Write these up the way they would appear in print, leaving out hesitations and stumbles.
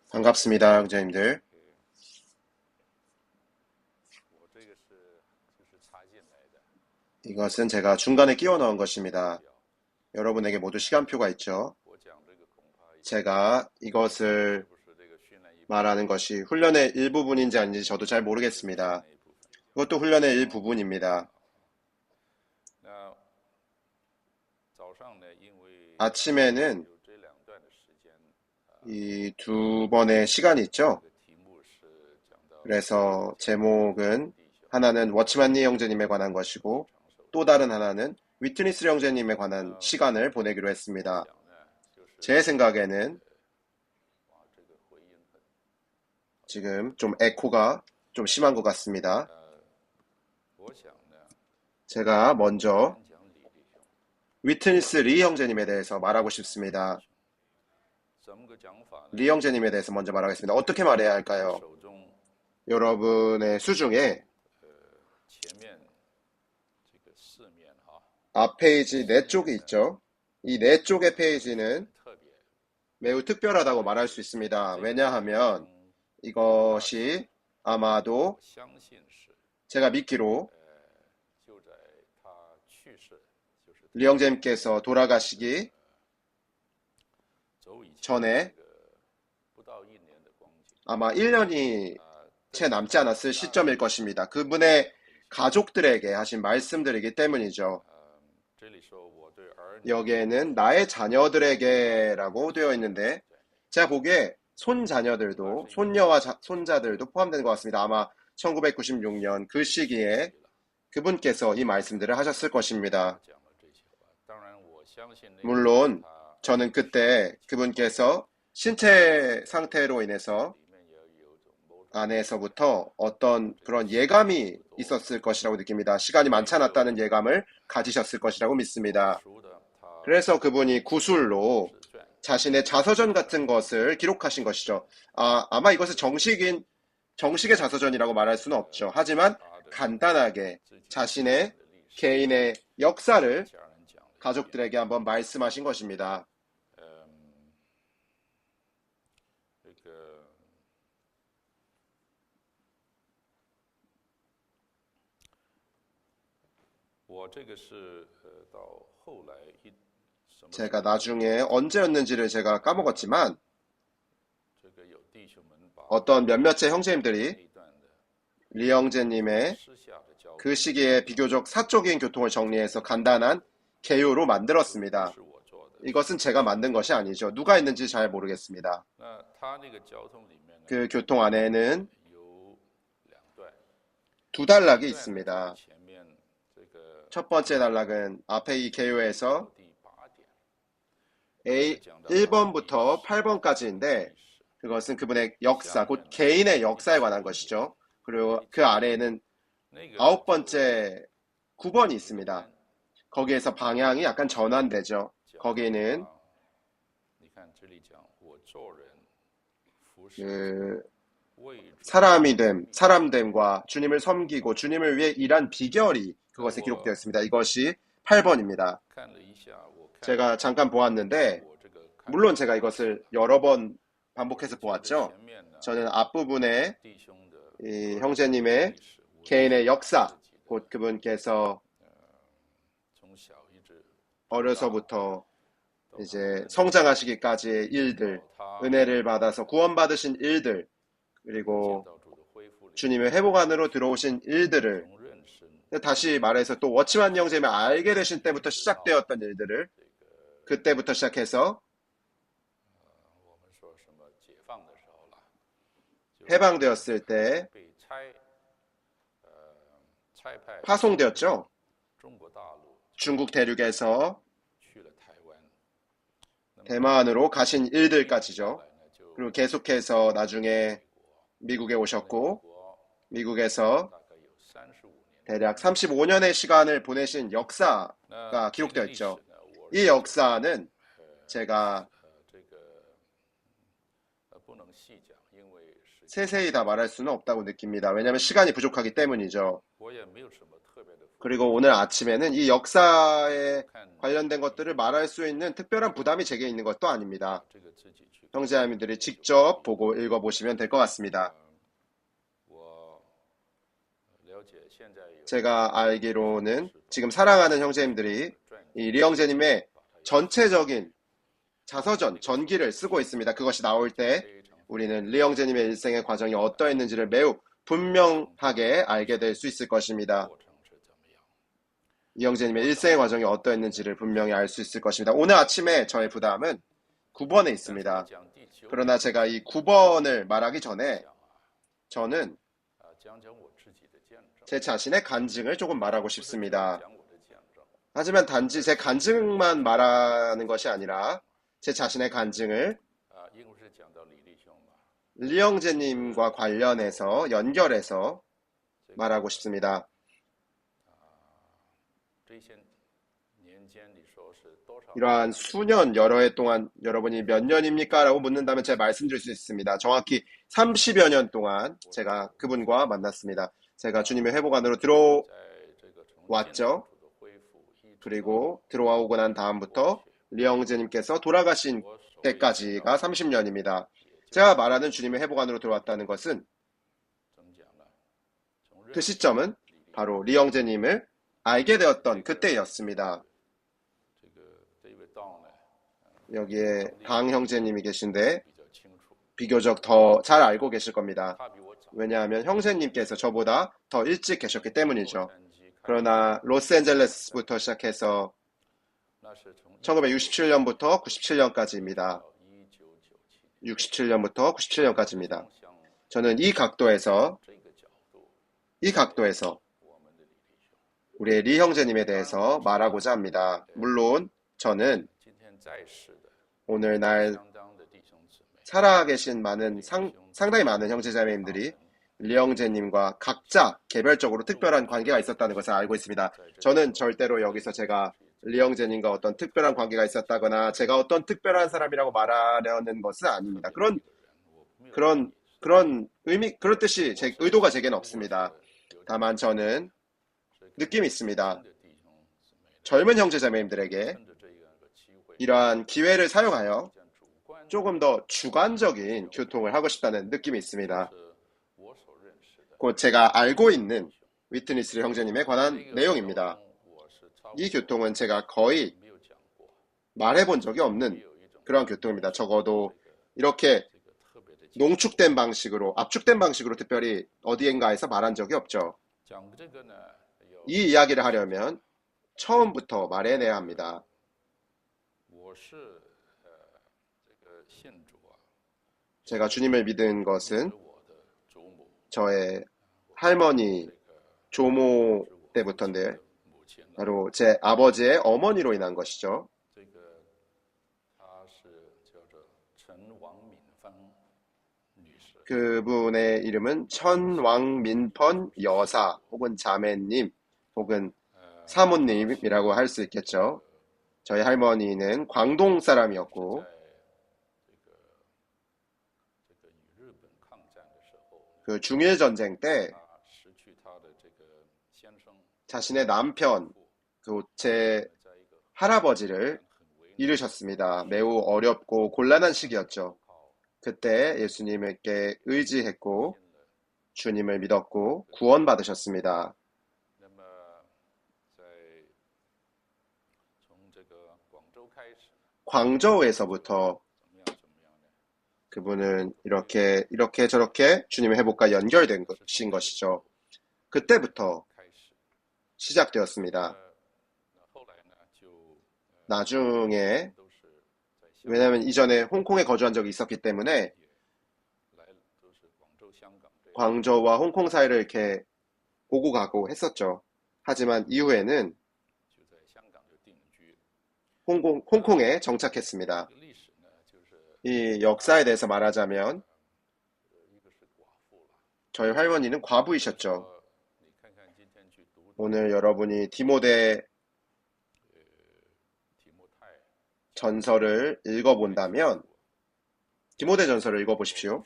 반갑습니다, 형제님들. 이것은 제가 중간에 끼워 넣은 것입니다. 여러분에게 모두 시간표가 있죠. 제가 이것을 말하는 것이 훈련의 일부분인지 아닌지 저도 잘 모르겠습니다. 이것도 훈련의 일부분입니다. 아침에는 이 두 번의 시간이 있죠. 그래서 제목은 하나는 워치만 리 형제님에 관한 것이고 또 다른 하나는 위트니스 형제님에 관한 시간을 보내기로 했습니다. 제 생각에는 지금 좀 에코가 좀 심한 것 같습니다. 제가 먼저 위트니스 리 형제님에 대해서 말하고 싶습니다. 리 형제님에 대해서 먼저 말하겠습니다. 어떻게 말해야 할까요? 여러분의 수중에 앞 페이지 네 쪽이 있죠. 이 네 쪽의 페이지는 매우 특별하다고 말할 수 있습니다. 왜냐하면 이것이 아마도 제가 믿기로 리형제님께서 돌아가시기 전에 아마 1년이 채 남지 않았을 시점일 것입니다. 그분의 가족들에게 하신 말씀들이기 때문이죠. 여기에는 나의 자녀들에게라고 되어 있는데 제가 보기에 손자녀들도 손녀와 손자들도 포함되는 것 같습니다. 아마 1996년 그 시기에 그분께서 이 말씀들을 하셨을 것입니다. 물론 저는 그때 그분께서 신체 상태로 인해서 안에서부터 어떤 그런 예감이 있었을 것이라고 느낍니다. 시간이 많지 않았다는 예감을 가지셨을 것이라고 믿습니다. 그래서 그분이 구술로 자신의 자서전 같은 것을 기록하신 것이죠. 아마 이것을 정식의 자서전이라고 말할 수는 없죠. 하지만 간단하게 자신의 개인의 역사를 가족들에게 한번 말씀하신 것입니다. 제가 나중에 언제였는지를 제가 까먹었지만 어떤 몇몇의 형제님들이 리영재님의 그 시기에 비교적 사적인 교통을 정리해서 간단한 개요로 만들었습니다. 이것은 제가 만든 것이 아니죠. 누가 했는지 잘 모르겠습니다. 그 교통 안에는 두 단락이 있습니다. 첫 번째 단락은 앞에 이 개요에서 A 1번부터 8번까지인데 그것은 그분의 역사, 곧 개인의 역사에 관한 것이죠. 그리고 그 아래에는 9번째 9번이 있습니다. 거기에서 방향이 약간 전환되죠. 거기는 그 사람됨과 주님을 섬기고 주님을 위해 일한 비결이 그것에 기록되어 있습니다. 이것이 8번입니다. 제가 잠깐 보았는데 물론 제가 이것을 여러 번 반복해서 보았죠. 저는 앞부분에 이 형제님의 개인의 역사, 곧 그분께서 어려서부터 이제 성장하시기까지의 일들, 은혜를 받아서 구원받으신 일들, 그리고 주님의 회복 안으로 들어오신 일들을 다시 말해서 또 워치만 형제님을 알게 되신 때부터 시작되었던 일들을 그때부터 시작해서 해방되었을 때 파송되었죠. 중국 대륙에서 대만으로 가신 일들까지죠. 그리고 계속해서 나중에 미국에 오셨고 미국에서 대략 35년의 시간을 보내신 역사가 기록되어 있죠. 이 역사는 제가 세세히 다 말할 수는 없다고 느낍니다. 왜냐하면 시간이 부족하기 때문이죠. 그리고 오늘 아침에는 이 역사에 관련된 것들을 말할 수 있는 특별한 부담이 제게 있는 것도 아닙니다. 형제자매들이 직접 보고 읽어보시면 될 것 같습니다. 제가 알기로는 지금 사랑하는 형제님들이 이 리형제님의 전체적인 자서전, 전기를 쓰고 있습니다. 그것이 나올 때 우리는 리형제님의 일생의 과정이 어떠했는지를 매우 분명하게 알게 될 수 있을 것입니다. 이형제님의 일생의 과정이 어떠했는지를 분명히 알 수 있을 것입니다. 오늘 아침에 저의 부담은 9번에 있습니다. 그러나 제가 이 9번을 말하기 전에 저는 제 자신의 간증을 조금 말하고 싶습니다. 하지만 단지 제 간증만 말하는 것이 아니라 제 자신의 간증을 리형제님과 관련해서 연결해서 말하고 싶습니다. 이러한 수년, 여러 해 동안 여러분이 몇 년입니까? 라고 묻는다면 제가 말씀드릴 수 있습니다. 정확히 30여 년 동안 제가 그분과 만났습니다. 제가 주님의 회복 안으로 들어왔죠. 그리고 들어오고 난 다음부터 리형제님께서 돌아가신 때까지가 30년입니다. 제가 말하는 주님의 회복 안으로 들어왔다는 것은 그 시점은 바로 리형제님을 알게 되었던 그때였습니다. 여기에 당 형제님이 계신데 비교적 더 잘 알고 계실 겁니다. 왜냐하면 형제님께서 저보다 더 일찍 계셨기 때문이죠. 그러나 로스앤젤레스부터 시작해서 1967년부터 97년까지입니다. 67년부터 97년까지입니다. 저는 이 각도에서 우리의 리 형제님에 대해서 말하고자 합니다. 물론 저는 오늘날 살아계신 상당히 많은 형제자매님들이 리 형제님과 각자 개별적으로 특별한 관계가 있었다는 것을 알고 있습니다. 저는 절대로 여기서 제가 리 형제님과 어떤 특별한 관계가 있었다거나 제가 어떤 특별한 사람이라고 말하려는 것은 아닙니다. 그런 뜻이 의도가 제게는 없습니다. 다만 저는 느낌이 있습니다. 젊은 형제자매님들에게 이러한 기회를 사용하여 조금 더 주관적인 교통을 하고 싶다는 느낌이 있습니다. 곧 제가 알고 있는 위트니스 형제님에 관한 내용입니다. 이 교통은 제가 거의 말해본 적이 없는 그런 교통입니다. 적어도 이렇게 농축된 방식으로, 압축된 방식으로 특별히 어디엔가에서 말한 적이 없죠. 이 이야기를 하려면 처음부터 말해내야 합니다. 제가 주님을 믿은 것은 저의 할머니 조모 때부터인데 바로 제 아버지의 어머니로 인한 것이죠. 그분의 이름은 천왕민펀 여사 혹은 자매님 혹은 사모님이라고 할 수 있겠죠. 저희 할머니는 광동 사람이었고 그 중일전쟁 때 자신의 남편, 제 할아버지를 잃으셨습니다. 매우 어렵고 곤란한 시기였죠. 그때 예수님께 의지했고 주님을 믿었고 구원받으셨습니다. 광저우에서부터 그분은 이렇게 저렇게 주님의 회복과 연결된 것인 것이죠. 그때부터 시작되었습니다. 나중에 왜냐하면 이전에 홍콩에 거주한 적이 있었기 때문에 광저우와 홍콩 사이를 이렇게 오고 가고 했었죠. 하지만 이후에는 홍콩에 정착했습니다. 이 역사에 대해서 말하자면 저희 할머니는 과부이셨죠. 오늘 여러분이 디모데 전서를 읽어본다면 디모데 전서를 읽어보십시오.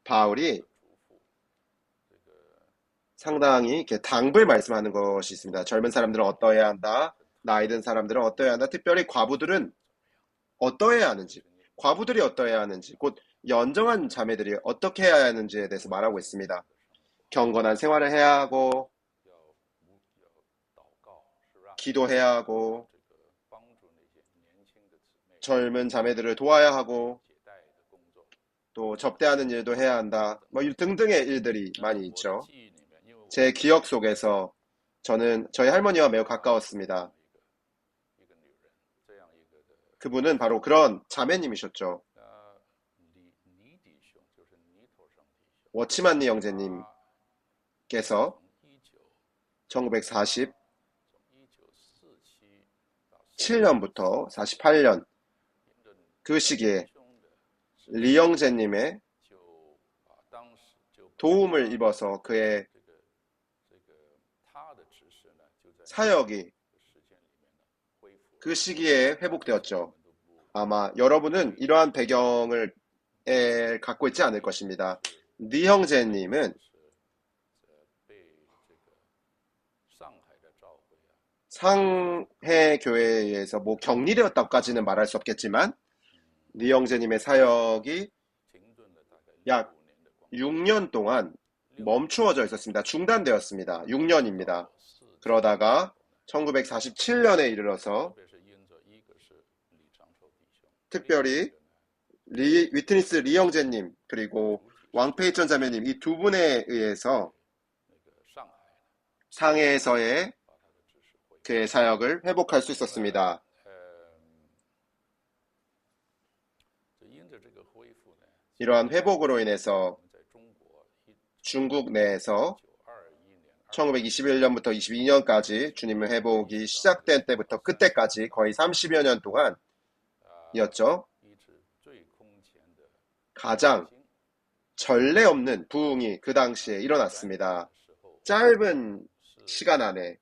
바울이 상당히 이렇게 당부를 말씀하는 것이 있습니다. 젊은 사람들은 어떠해야 한다. 나이 든 사람들은 어떠해야 한다. 특별히 과부들은 어떠해야 하는지, 과부들이 어떠해야 하는지, 곧 연정한 자매들이 어떻게 해야 하는지에 대해서 말하고 있습니다. 경건한 생활을 해야 하고, 기도해야 하고, 젊은 자매들을 도와야 하고, 또 접대하는 일도 해야 한다. 뭐 등등의 일들이 많이 있죠. 제 기억 속에서 저는 저희 할머니와 매우 가까웠습니다. 그분은 바로 그런 자매님이셨죠. 워치만니 형제님께서 1947년부터 48년 그 시기에 리 형제님의 도움을 입어서 그의 사역이 그 시기에 회복되었죠. 아마 여러분은 이러한 배경을 갖고 있지 않을 것입니다. 리 형제님은 상해 교회에서 뭐 격리되었다고까지는 말할 수 없겠지만 리 형제님의 사역이 약 6년 동안 멈추어져 있었습니다. 중단되었습니다. 6년입니다. 그러다가 1947년에 이르러서 특별히 위트니스 리 형제님 그리고 왕페이천 자매님 이 두 분에 의해서 상해에서의 그의 사역을 회복할 수 있었습니다. 이러한 회복으로 인해서 중국 내에서 1921년부터 22년까지 주님의 회복이 시작된 때부터 그때까지 거의 30여 년 동안이었죠. 가장 전례 없는 부흥이 그 당시에 일어났습니다. 짧은 시간 안에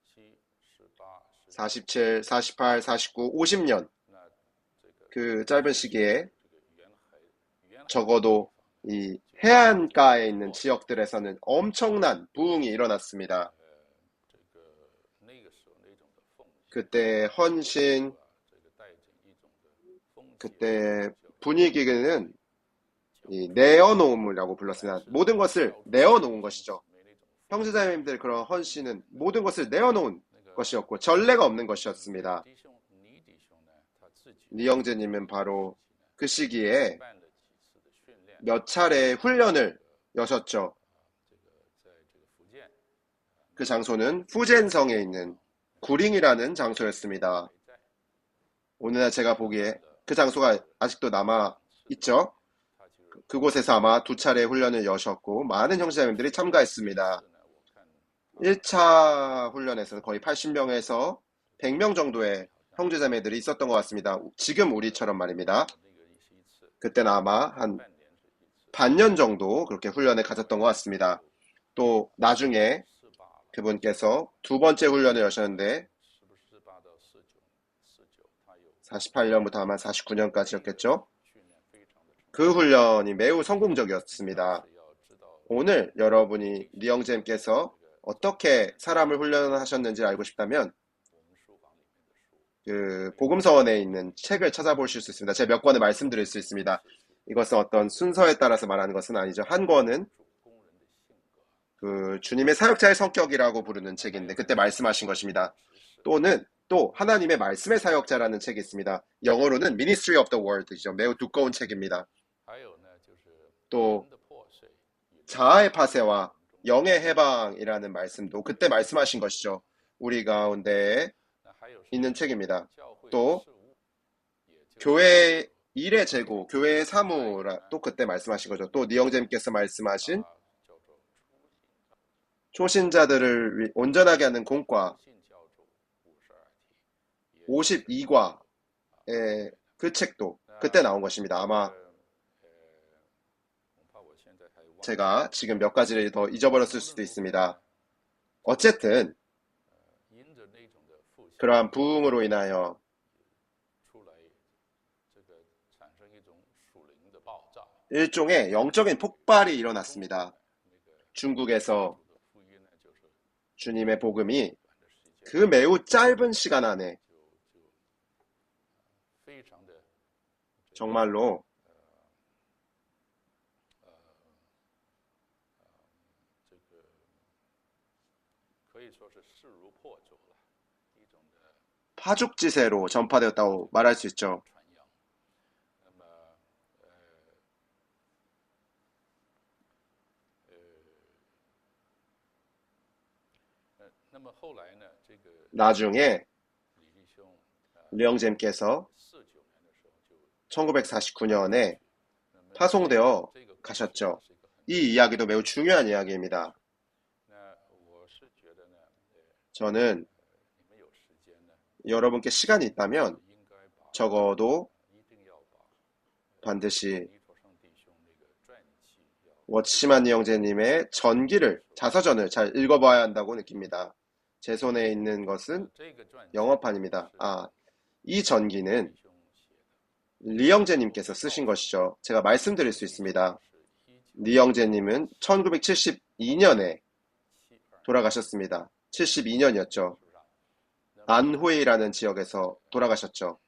47, 48, 49, 50년 그 짧은 시기에 적어도 이 해안가에 있는 지역들에서는 엄청난 부흥이 일어났습니다. 그때 헌신, 그때 분위기는 이 내어놓음이라고 불렀습니다. 모든 것을 내어놓은 것이죠. 형제자매님들 그런 헌신은 모든 것을 내어놓은 것이었고 전례가 없는 것이었습니다. 리 형제님은 바로 그 시기에 몇 차례 훈련을 여셨죠. 그 장소는 후젠성에 있는 구링이라는 장소였습니다. 오늘날 제가 보기에 그 장소가 아직도 남아 있죠. 그곳에서 아마 두 차례 훈련을 여셨고 많은 형제자매들이 참가했습니다. 1차 훈련에서는 거의 80명에서 100명 정도의 형제자매들이 있었던 것 같습니다. 지금 우리처럼 말입니다. 그때는 아마 한 반년 정도 그렇게 훈련을 가졌던 것 같습니다. 또 나중에 그분께서 두 번째 훈련을 여셨는데 48년부터 아마 49년까지였겠죠. 그 훈련이 매우 성공적이었습니다. 오늘 여러분이 리 형제님께서 어떻게 사람을 훈련하셨는지 알고 싶다면 그 복음서원에 있는 책을 찾아보실 수 있습니다. 제가 몇 권을 말씀드릴 수 있습니다. 이것은 어떤 순서에 따라서 말하는 것은 아니죠. 한 권은 그 주님의 사역자의 성격이라고 부르는 책인데 그때 말씀하신 것입니다. 또 하나님의 말씀의 사역자라는 책이 있습니다. 영어로는 Ministry of the Word이죠. 매우 두꺼운 책입니다. 또 자아의 파쇄와 영의 해방이라는 말씀도 그때 말씀하신 것이죠. 우리 가운데 있는 책입니다. 또 교회 일의 재고, 교회의 사무라 또 그때 말씀하신 거죠. 또 니영재님께서 말씀하신 초신자들을 온전하게 하는 공과 52과의 그 책도 그때 나온 것입니다. 아마 제가 지금 몇 가지를 더 잊어버렸을 수도 있습니다. 어쨌든 그러한 부흥으로 인하여 일종의 영적인 폭발이 일어났습니다. 중국에서 주님의 복음이 그 매우 짧은 시간 안에 정말로 파죽지세로 전파되었다고 말할 수 있죠. 나중에 령잼께서 1949년에 파송되어 가셨죠. 이 이야기도 매우 중요한 이야기입니다. 저는 여러분께 시간이 있다면 적어도 반드시 워치만 형제님의 전기를, 자서전을 잘 읽어봐야 한다고 느낍니다. 제 손에 있는 것은 영어판입니다. 이 전기는 리영재님께서 쓰신 것이죠. 제가 말씀드릴 수 있습니다. 리영재님은 1972년에 돌아가셨습니다. 72년이었죠. 안후이라는 지역에서 돌아가셨죠.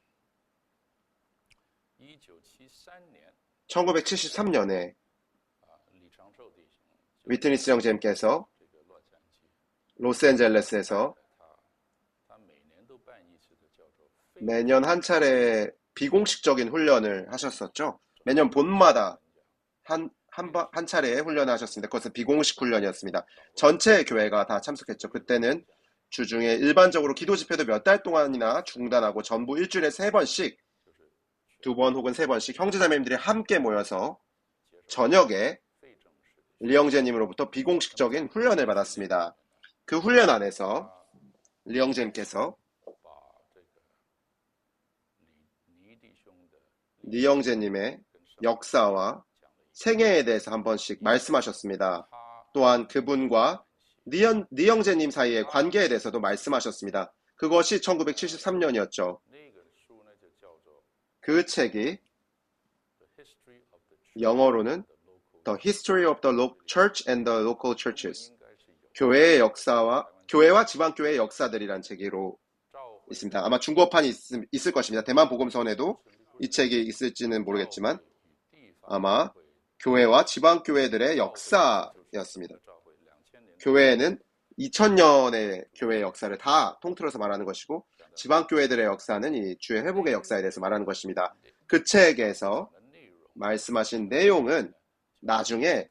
1973년에 위트니스 형제님께서 로스앤젤레스에서 매년 한 차례 비공식적인 훈련을 하셨었죠. 매년 봄마다 한 차례의 훈련을 하셨습니다. 그것은 비공식 훈련이었습니다. 전체 교회가 다 참석했죠. 그때는 주중에 일반적으로 기도 집회도 몇 달 동안이나 중단하고 전부 일주일에 3번씩, 2번 혹은 3번씩 형제자매님들이 함께 모여서 저녁에 리영재님으로부터 비공식적인 훈련을 받았습니다. 그 훈련 안에서 리영재님께서 리영재님의 역사와 생애에 대해서 한 번씩 말씀하셨습니다. 또한 그분과 리영재님 사이의 관계에 대해서도 말씀하셨습니다. 그것이 1973년이었죠. 그 책이 영어로는 The History of the Church and the Local Churches, 교회와 지방교회의 역사들이란 책으로 있습니다. 아마 중국어판이 있을 것입니다. 대만 복음서에도 이 책이 있을지는 모르겠지만 아마 교회와 지방교회들의 역사였습니다. 교회는 2000년의 교회의 역사를 다 통틀어서 말하는 것이고 지방교회들의 역사는 이 주의 회복의 역사에 대해서 말하는 것입니다. 그 책에서 말씀하신 내용은 나중에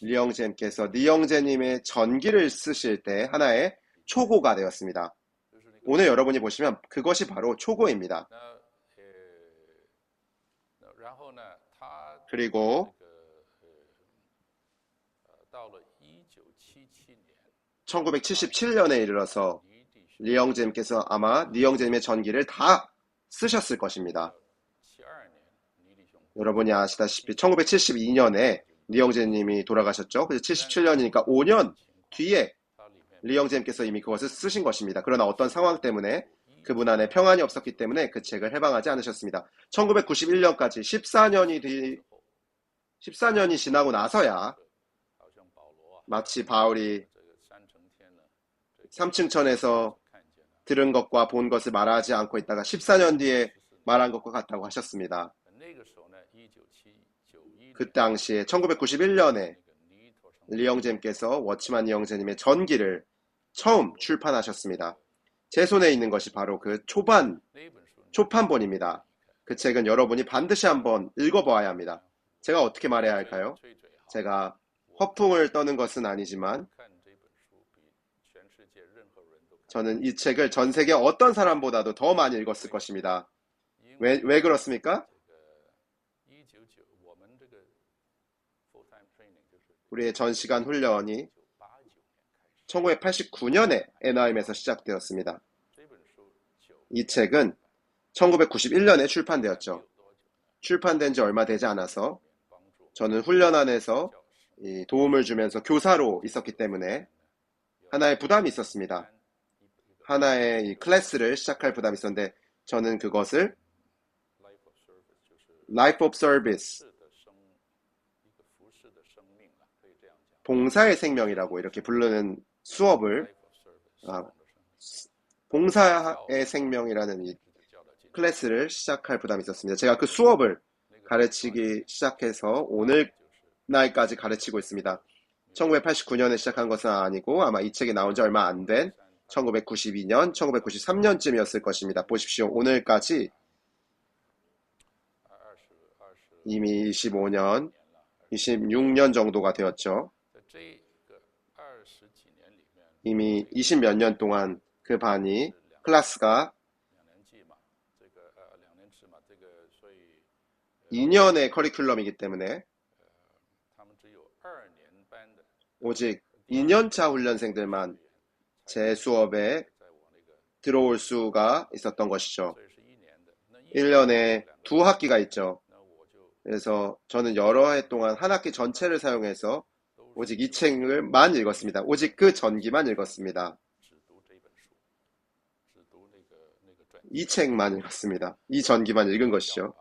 리영재님께서 리영재님의 전기를 쓰실 때 하나의 초고가 되었습니다. 오늘 여러분이 보시면 그것이 바로 초고입니다. 그리고 1977년에 이르러서 리영재님께서 아마 리영재님의 전기를 다 쓰셨을 것입니다. 여러분이 아시다시피 1972년에 리영재님이 돌아가셨죠. 그래서 77년이니까 5년 뒤에 리영재님께서 이미 그것을 쓰신 것입니다. 그러나 어떤 상황 때문에 그분 안에 평안이 없었기 때문에 그 책을 해방하지 않으셨습니다. 1991년까지 14년이 지나고 나서야 마치 바울이 3층천에서 들은 것과 본 것을 말하지 않고 있다가 14년 뒤에 말한 것과 같다고 하셨습니다. 그 당시에 1991년에 리영재님께서 워치만 리영재님의 전기를 처음 출판하셨습니다. 제 손에 있는 것이 바로 그 초판본입니다. 그 책은 여러분이 반드시 한번 읽어보아야 합니다. 제가 어떻게 말해야 할까요? 제가 허풍을 떠는 것은 아니지만 저는 이 책을 전 세계 어떤 사람보다도 더 많이 읽었을 것입니다. 왜 그렇습니까? 우리의 전시간 훈련이 1989년에 NIM에서 시작되었습니다. 이 책은 1991년에 출판되었죠. 출판된 지 얼마 되지 않아서 저는 훈련 안에서 도움을 주면서 교사로 있었기 때문에 하나의 부담이 있었습니다. 하나의 이 클래스를 시작할 부담이 있었는데 저는 그것을 Life of Service, 봉사의 생명이라고 이렇게 부르는 수업을 아, 봉사의 생명이라는 이 클래스를 시작할 부담이 있었습니다. 제가 그 수업을 가르치기 시작해서 오늘날까지 가르치고 있습니다. 1989년에 시작한 것은 아니고 아마 이 책이 나온 지 얼마 안 된 1992년, 1993년쯤이었을 것입니다. 보십시오. 오늘까지 이미 25년, 26년 정도가 되었죠. 이미 20 몇 년 동안 그 반이, 클래스가 2년의 커리큘럼이기 때문에 오직 2년차 훈련생들만 제 수업에 들어올 수가 있었던 것이죠. 1년에 두 학기가 있죠. 그래서 저는 여러 해 동안 한 학기 전체를 사용해서 오직 이 책을만 읽었습니다. 오직 그 전기만 읽었습니다. 이 책만 읽었습니다. 이 전기만 읽은 것이죠.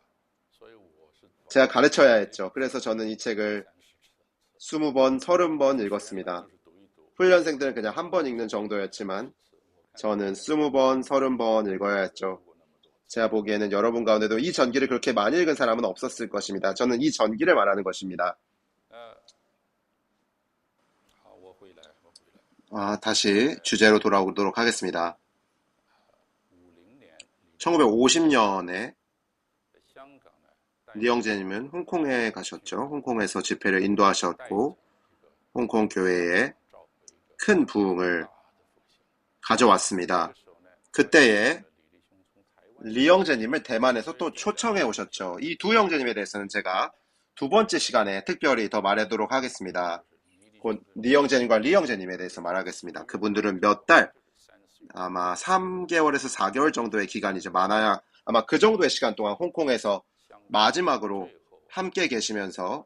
제가 가르쳐야 했죠. 그래서 저는 이 책을 20번, 30번 읽었습니다. 훈련생들은 그냥 한 번 읽는 정도였지만 저는 20번, 30번 읽어야 했죠. 제가 보기에는 여러분 가운데도 이 전기를 그렇게 많이 읽은 사람은 없었을 것입니다. 저는 이 전기를 말하는 것입니다. 다시 주제로 돌아오도록 하겠습니다. 1950년에 리영재님은 홍콩에 가셨죠. 홍콩에서 집회를 인도하셨고 홍콩 교회에 큰 부흥을 가져왔습니다. 그때에 리영재님을 대만에서 또 초청해 오셨죠. 이 두 형제님에 대해서는 제가 두 번째 시간에 특별히 더 말하도록 하겠습니다. 곧 리영재님과 리영재님에 대해서 말하겠습니다. 그분들은 몇 달, 아마 3개월에서 4개월 정도의 기간이죠. 많아야 아마 그 정도의 시간 동안 홍콩에서 마지막으로 함께 계시면서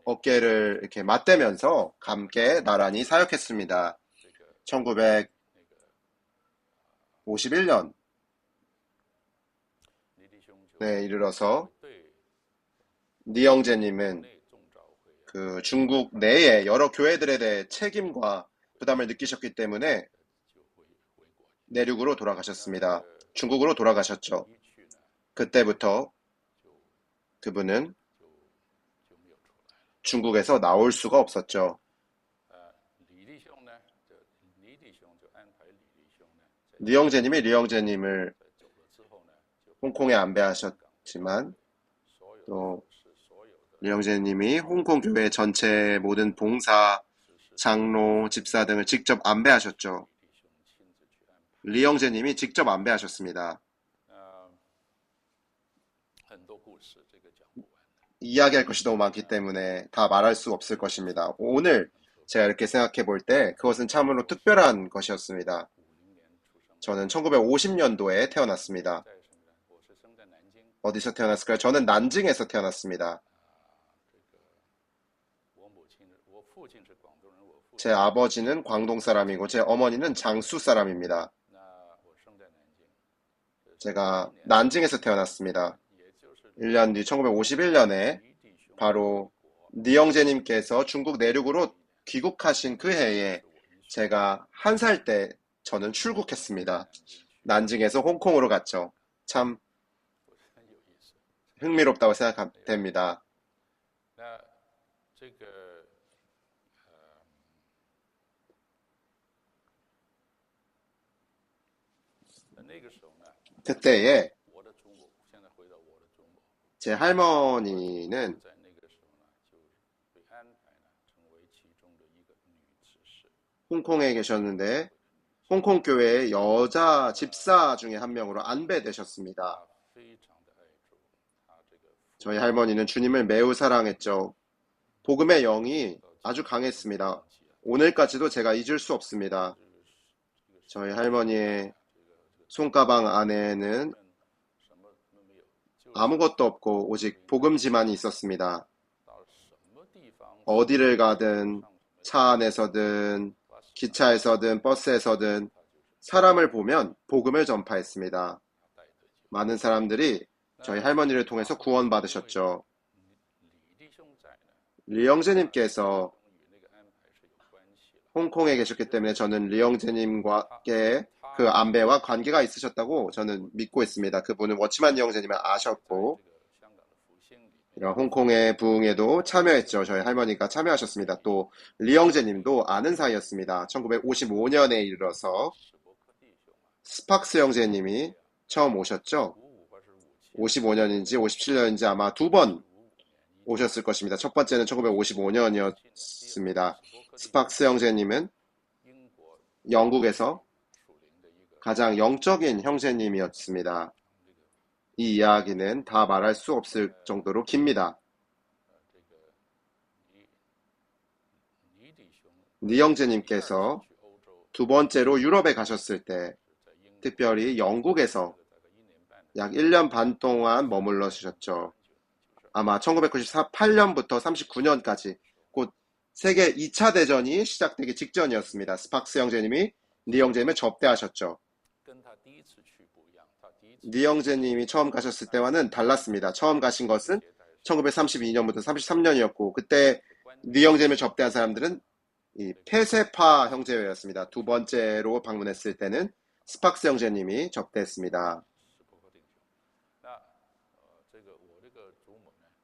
어깨를 이렇게 맞대면서 함께 나란히 사역했습니다. 1951년에 이르러서 리영재님은 그 중국 내의 여러 교회들에 대해 책임과 부담을 느끼셨기 때문에 내륙으로 돌아가셨습니다. 중국으로 돌아가셨죠. 그때부터 그분은 중국에서 나올 수가 없었죠. 리영재님이 리영재님을 홍콩에 안배하셨지만 또 리영재님이 홍콩 교회 전체 모든 봉사, 장로, 집사 등을 직접 안배하셨죠. 리영재님이 직접 안배하셨습니다. 이야기할 것이 너무 많기 때문에 다 말할 수 없을 것입니다. 오늘 제가 이렇게 생각해 볼 때 그것은 참으로 특별한 것이었습니다. 저는 1950년도에 태어났습니다. 어디서 태어났을까요? 저는 난징에서 태어났습니다. 제 아버지는 광동 사람이고 제 어머니는 장수 사람입니다. 제가 난징에서 태어났습니다. 1년 뒤 1951년에 바로 리영재님께서 중국 내륙으로 귀국하신 그 해에 제가 1살 때 저는 출국했습니다. 난징에서 홍콩으로 갔죠. 참 흥미롭다고 생각됩니다. 그때에 제 할머니는 홍콩에 계셨는데 홍콩 교회의 여자 집사 중에 한 명으로 안배되셨습니다. 저희 할머니는 주님을 매우 사랑했죠. 복음의 영이 아주 강했습니다. 오늘까지도 제가 잊을 수 없습니다. 저희 할머니의 손가방 안에는 아무것도 없고 오직 복음지만이 있었습니다. 어디를 가든 차 안에서든 기차에서든 버스에서든 사람을 보면 복음을 전파했습니다. 많은 사람들이 저희 할머니를 통해서 구원받으셨죠. 리영재님께서 홍콩에 계셨기 때문에 저는 리영재님과의 그 안배와 관계가 있으셨다고 저는 믿고 있습니다. 그분은 워치만 리영재님을 아셨고, 이런 홍콩의 부흥에도 참여했죠. 저희 할머니가 참여하셨습니다. 또 리영재님도 아는 사이였습니다. 1955년에 이르러서 스팍스 형제님이 처음 오셨죠. 55년인지 57년인지 아마 두 번 오셨을 것입니다. 첫 번째는 1955년이었습니다. 스팍스 형제님은 영국에서 가장 영적인 형제님이었습니다. 이 이야기는 다 말할 수 없을 정도로 깁니다. 리 형제님께서 두 번째로 유럽에 가셨을 때, 특별히 영국에서 약 1년 반 동안 머물러 주셨죠. 아마 1998년부터 39년까지 곧 세계 2차 대전이 시작되기 직전이었습니다. 스팍스 형제님이 리 형제님을 접대하셨죠. 리 형제님이 처음 가셨을 때와는 달랐습니다. 처음 가신 것은 1932년부터 33년이었고 그때 리 형제님을 접대한 사람들은 이 폐쇄파 형제였습니다. 두 번째로 방문했을 때는 스팍스 형제님이 접대했습니다.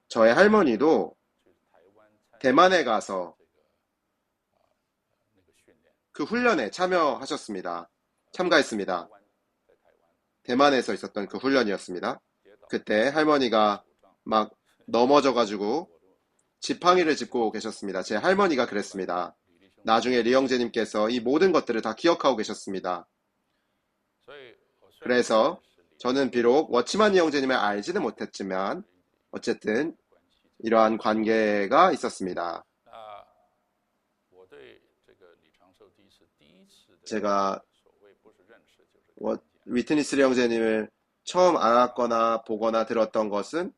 저의 할머니도 대만에 가서 그 훈련에 참가했습니다. 대만에서 있었던 그 훈련이었습니다. 그때 할머니가 막 넘어져가지고 지팡이를 짚고 계셨습니다. 제 할머니가 그랬습니다. 나중에 리영재님께서 이 모든 것들을 다 기억하고 계셨습니다. 그래서 저는 비록 워치만 리영재님을 알지는 못했지만 어쨌든 이러한 관계가 있었습니다. 제가 위트니스 리영재님을 처음 알았거나 보거나 들었던 것은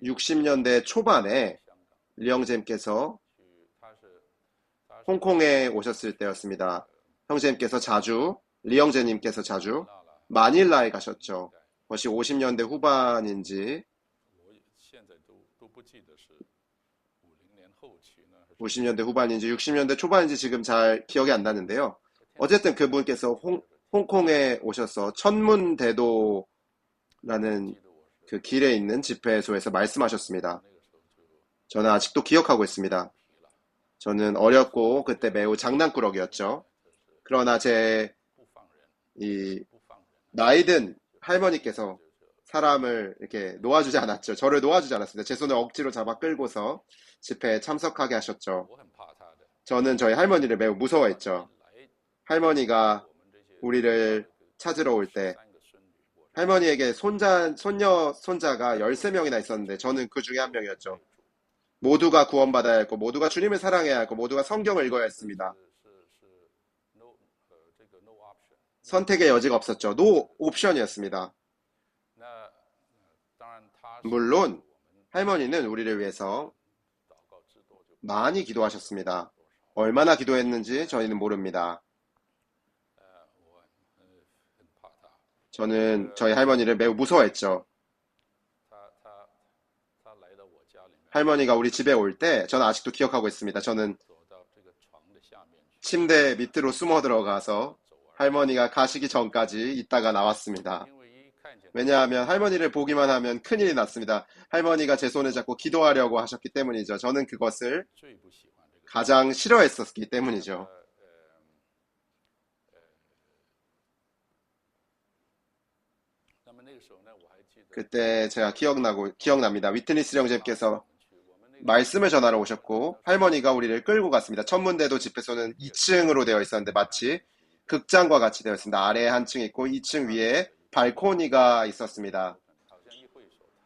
60년대 초반에 리영재님께서 홍콩에 오셨을 때였습니다. 리영재님께서 자주 마닐라에 가셨죠. 그것이 50년대 후반인지 50년대 후반인지 60년대 초반인지 지금 잘 기억이 안 나는데요. 어쨌든 그분께서 홍콩에 오셔서 천문대도라는 그 길에 있는 집회소에서 말씀하셨습니다. 저는 아직도 기억하고 있습니다. 저는 어렸고 그때 매우 장난꾸러기였죠. 그러나 제 이 나이든 할머니께서 사람을 이렇게 놓아주지 않았죠. 저를 놓아주지 않았습니다. 제 손을 억지로 잡아 끌고서 집회에 참석하게 하셨죠. 저는 저희 할머니를 매우 무서워했죠. 할머니가 우리를 찾으러 올 때 할머니에게 손자가 13명이나 있었는데 저는 그 중에 한 명이었죠. 모두가 구원받아야 했고 모두가 주님을 사랑해야 했고 모두가 성경을 읽어야 했습니다. 선택의 여지가 없었죠. 노 옵션이었습니다. 물론 할머니는 우리를 위해서 많이 기도하셨습니다. 얼마나 기도했는지 저희는 모릅니다. 저는 저희 할머니를 매우 무서워했죠. 할머니가 우리 집에 올 때 저는 아직도 기억하고 있습니다. 저는 침대 밑으로 숨어 들어가서 할머니가 가시기 전까지 있다가 나왔습니다. 왜냐하면 할머니를 보기만 하면 큰일이 났습니다. 할머니가 제 손을 잡고 기도하려고 하셨기 때문이죠. 저는 그것을 가장 싫어했었기 때문이죠. 그때 제가 기억납니다. 위트니스 형제께서 말씀을 전하러 오셨고 할머니가 우리를 끌고 갔습니다. 천문대도 집회소는 2층으로 되어 있었는데 마치 극장과 같이 되어 있습니다. 아래에 한 층 있고 2층 위에 발코니가 있었습니다.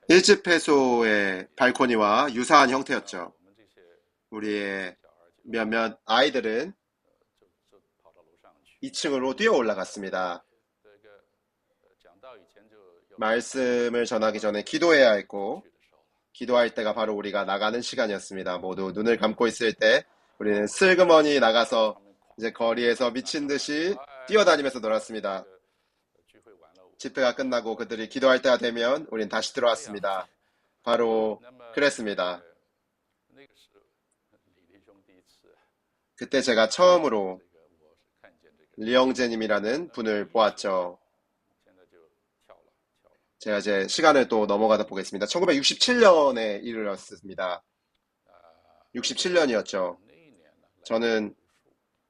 1집회소의 발코니와 유사한 형태였죠. 우리의 몇몇 아이들은 2층으로 뛰어 올라갔습니다. 말씀을 전하기 전에 기도해야 했고 기도할 때가 바로 우리가 나가는 시간이었습니다. 모두 눈을 감고 있을 때 우리는 슬그머니 나가서 이제 거리에서 미친 듯이 뛰어다니면서 놀았습니다. 집회가 끝나고 그들이 기도할 때가 되면 우린 다시 들어왔습니다. 바로 그랬습니다. 그때 제가 처음으로 리영재님이라는 분을 보았죠. 제가 이제 시간을 또 넘어가다 보겠습니다. 1967년에 이르렀습니다. 67년이었죠. 저는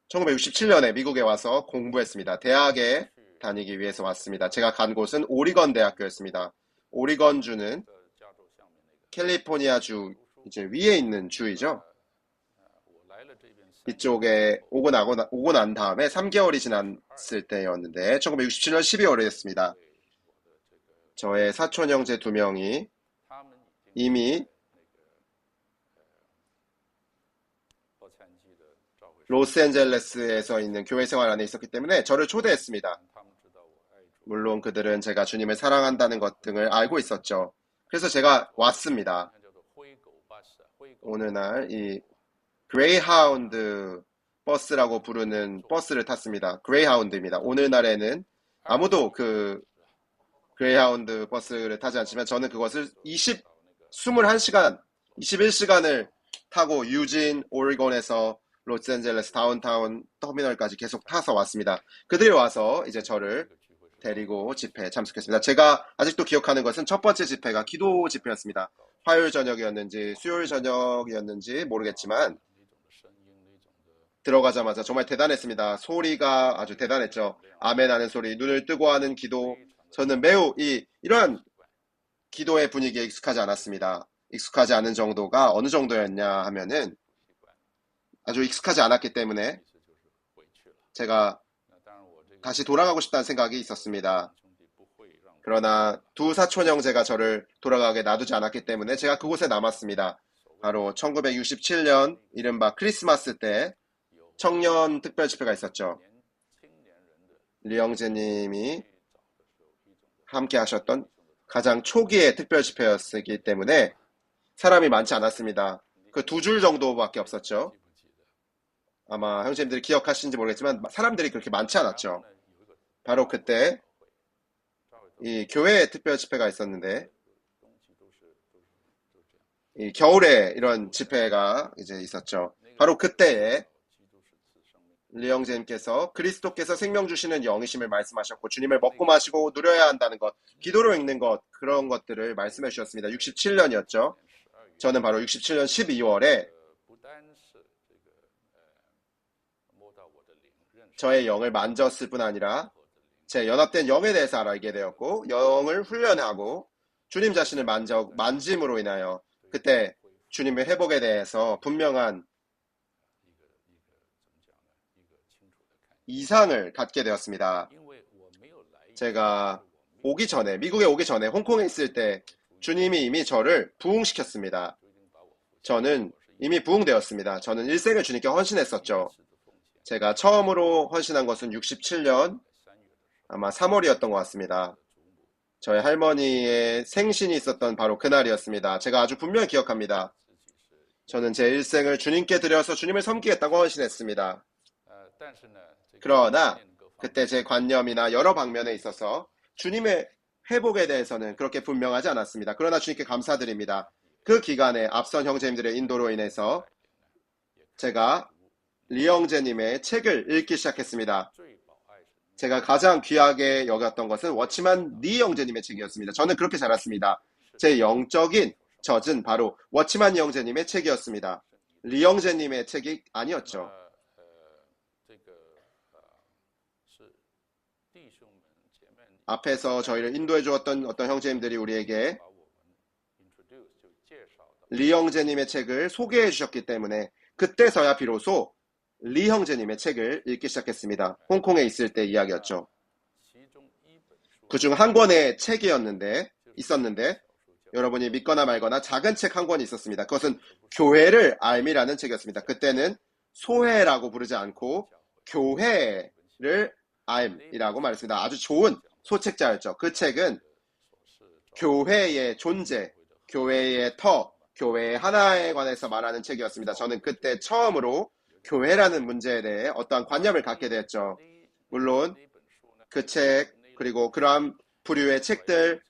1967년에 미국에 와서 공부했습니다. 대학에 다니기 위해서 왔습니다. 제가 간 곳은 오리건 대학교였습니다. 오리건주는 캘리포니아주 이제 위에 있는 주이죠. 이쪽에 오고 난 다음에 3개월이 지났을 때였는데 1967년 12월이었습니다. 저의 사촌 형제 2명이 이미 로스앤젤레스에서 있는 교회 생활 안에 있었기 때문에 저를 초대했습니다. 물론 그들은 제가 주님을 사랑한다는 것 등을 알고 있었죠. 그래서 제가 왔습니다. 어느 날 이 그레이하운드 버스라고 부르는 버스를 탔습니다. 그레이하운드입니다. 오늘날에는 아무도 그 그레이하운드 버스를 타지 않지만 저는 그것을 21시간, 21시간을 타고 유진, 오리곤에서 로스앤젤레스 다운타운 터미널까지 계속 타서 왔습니다. 그들이 와서 이제 저를 데리고 집회에 참석했습니다. 제가 아직도 기억하는 것은 첫 번째 집회가 기도 집회였습니다. 화요일 저녁이었는지 수요일 저녁이었는지 모르겠지만 들어가자마자 정말 대단했습니다. 소리가 아주 대단했죠. 아멘 하는 소리, 눈을 뜨고 하는 기도. 저는 매우 이러한 기도의 분위기에 익숙하지 않았습니다. 익숙하지 않은 정도가 어느 정도였냐 하면은 아주 익숙하지 않았기 때문에 제가 다시 돌아가고 싶다는 생각이 있었습니다. 그러나 두 사촌 형제가 저를 돌아가게 놔두지 않았기 때문에 제가 그곳에 남았습니다. 바로 1967년 이른바 크리스마스 때 청년 특별 집회가 있었죠. 리영재님이 함께 하셨던 가장 초기의 특별 집회였기 때문에 사람이 많지 않았습니다. 그 2줄 정도밖에 없었죠. 아마 형제님들이 기억하시는지 모르겠지만 사람들이 그렇게 많지 않았죠. 바로 그때 이 교회 특별 집회가 있었는데 이 겨울에 이런 집회가 이제 있었죠. 바로 그때에 리영재님께서 그리스도께서 생명 주시는 영이심을 말씀하셨고 주님을 먹고 마시고 누려야 한다는 것, 기도로 읽는 것, 그런 것들을 말씀해 주셨습니다. 67년이었죠. 저는 바로 67년 12월에 저의 영을 만졌을 뿐 아니라 제 연합된 영에 대해서 알게 되었고 영을 훈련하고 주님 자신을 만짐으로 인하여 그때 주님의 회복에 대해서 분명한 이상을 갖게 되었습니다. 제가 미국에 오기 전에 홍콩에 있을 때 주님이 이미 저를 부흥시켰습니다. 저는 이미 부흥되었습니다. 저는 일생을 주님께 헌신했었죠. 제가 처음으로 헌신한 것은 67년 아마 3월이었던 것 같습니다. 저희 할머니의 생신이 있었던 바로 그날이었습니다. 제가 아주 분명히 기억합니다. 저는 제 일생을 주님께 드려서 주님을 섬기겠다고 헌신했습니다. 그러나 그때 제 관념이나 여러 방면에 있어서 주님의 회복에 대해서는 그렇게 분명하지 않았습니다. 그러나 주님께 감사드립니다. 그 기간에 앞선 형제님들의 인도로 인해서 제가 리영재님의 책을 읽기 시작했습니다. 제가 가장 귀하게 여겼던 것은 워치만 리영재님의 책이었습니다. 저는 그렇게 자랐습니다. 제 영적인 젖은 바로 워치만 리영재님의 책이었습니다. 리영재님의 책이 아니었죠. 앞에서 저희를 인도해 주었던 어떤 형제님들이 우리에게 리영재님의 책을 소개해 주셨기 때문에 그때서야 비로소 리 형제님의 책을 읽기 시작했습니다. 홍콩에 있을 때 이야기였죠. 그중 한 권의 책이 있었는데 여러분이 믿거나 말거나 작은 책 한 권이 있었습니다. 그것은 교회를 알미라는 책이었습니다. 그때는 소회라고 부르지 않고 교회를 알이라고 말했습니다. 아주 좋은 소책자였죠. 그 책은 교회의 존재, 교회의 터, 교회의 하나에 관해서 말하는 책이었습니다. 저는 그때 처음으로 교회라는 문제에 대해 어떠한 관념을 갖게 되었죠. 물론 그 책 그리고 그러한 부류의 책들을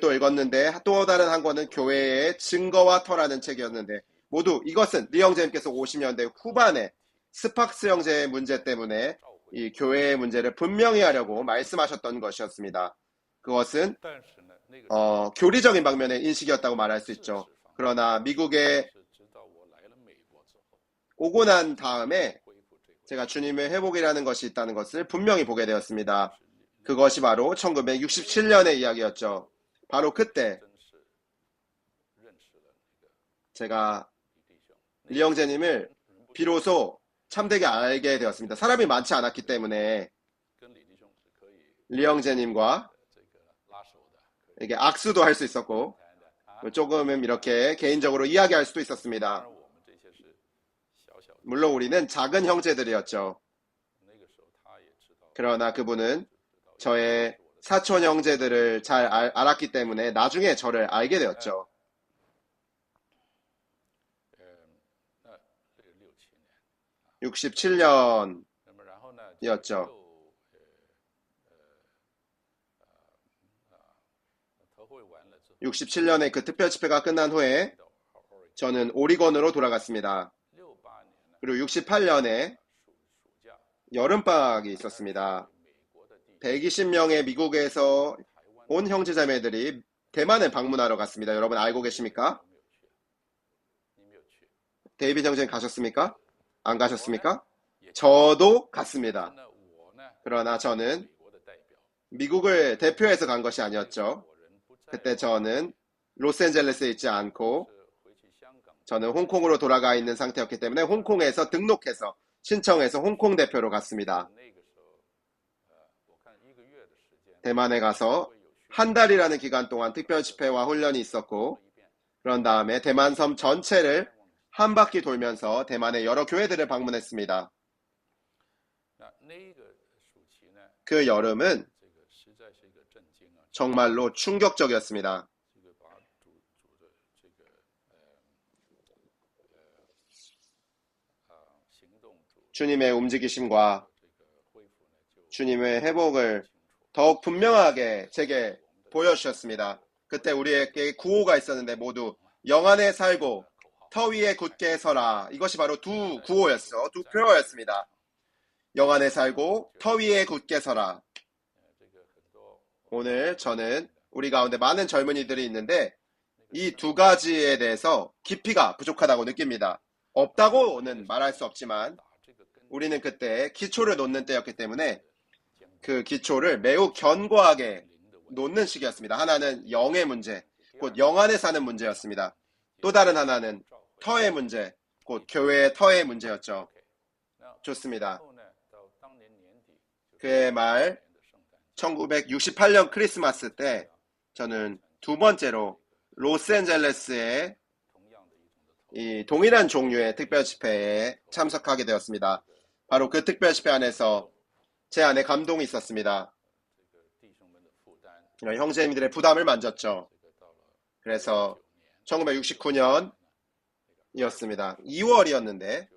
또 읽었는데 또 다른 한 권은 교회의 증거와 터라는 책이었는데 모두 이것은 리영재님께서 50년대 후반에 스팍스 형제의 문제 때문에 이 교회의 문제를 분명히 하려고 말씀하셨던 것이었습니다. 그것은 교리적인 방면의 인식이었다고 말할 수 있죠. 그러나 미국에 오고 난 다음에 제가 주님의 회복이라는 것이 있다는 것을 분명히 보게 되었습니다. 그것이 바로 1967년의 이야기였죠. 바로 그때 제가 리 형제님을 비로소 참되게 알게 되었습니다. 사람이 많지 않았기 때문에 리 형제님과 이게 악수도 할 수 있었고 조금은 이렇게 개인적으로 이야기할 수도 있었습니다. 물론 우리는 작은 형제들이었죠. 그러나 그분은 저의 사촌 형제들을 잘 알았기 때문에 나중에 저를 알게 되었죠. 67년이었죠. 67년에 그 특별 집회가 끝난 후에 저는 오리건으로 돌아갔습니다. 그리고 68년에 여름방학이 있었습니다. 120명의 미국에서 온 형제자매들이 대만에 방문하러 갔습니다. 여러분 알고 계십니까? 데이빗 형제님 가셨습니까? 안 가셨습니까? 저도 갔습니다. 그러나 저는 미국을 대표해서 간 것이 아니었죠. 그때 저는 로스앤젤레스에 있지 않고 저는 홍콩으로 돌아가 있는 상태였기 때문에 홍콩에서 등록해서 신청해서 홍콩 대표로 갔습니다. 대만에 가서 한 달이라는 기간 동안 특별 집회와 훈련이 있었고 그런 다음에 대만 섬 전체를 한 바퀴 돌면서 대만의 여러 교회들을 방문했습니다. 그 여름은 정말로 충격적이었습니다. 주님의 움직이심과 주님의 회복을 더욱 분명하게 제게 보여주셨습니다. 그때 우리에게 구호가 있었는데 모두 영 안에 살고 터 위에 굳게 서라. 이것이 바로 두 구호였어. 두 표어였습니다. 영 안에 살고 터 위에 굳게 서라. 오늘 저는 우리 가운데 많은 젊은이들이 있는데 이 두 가지에 대해서 깊이가 부족하다고 느낍니다. 없다고는 말할 수 없지만 우리는 그때 기초를 놓는 때였기 때문에 그 기초를 매우 견고하게 놓는 시기였습니다. 하나는 영의 문제, 곧 영 안에 사는 문제였습니다. 또 다른 하나는 터의 문제, 곧 교회의 터의 문제였죠. 좋습니다. 그의 말 1968년 크리스마스 때 저는 두 번째로 로스앤젤레스의 이 동일한 종류의 특별 집회에 참석하게 되었습니다. 바로 그 특별 집회 안에서 제 안에 감동이 있었습니다. 형제님들의 부담을 만졌죠. 그래서 1969년이었습니다. 2월이었는데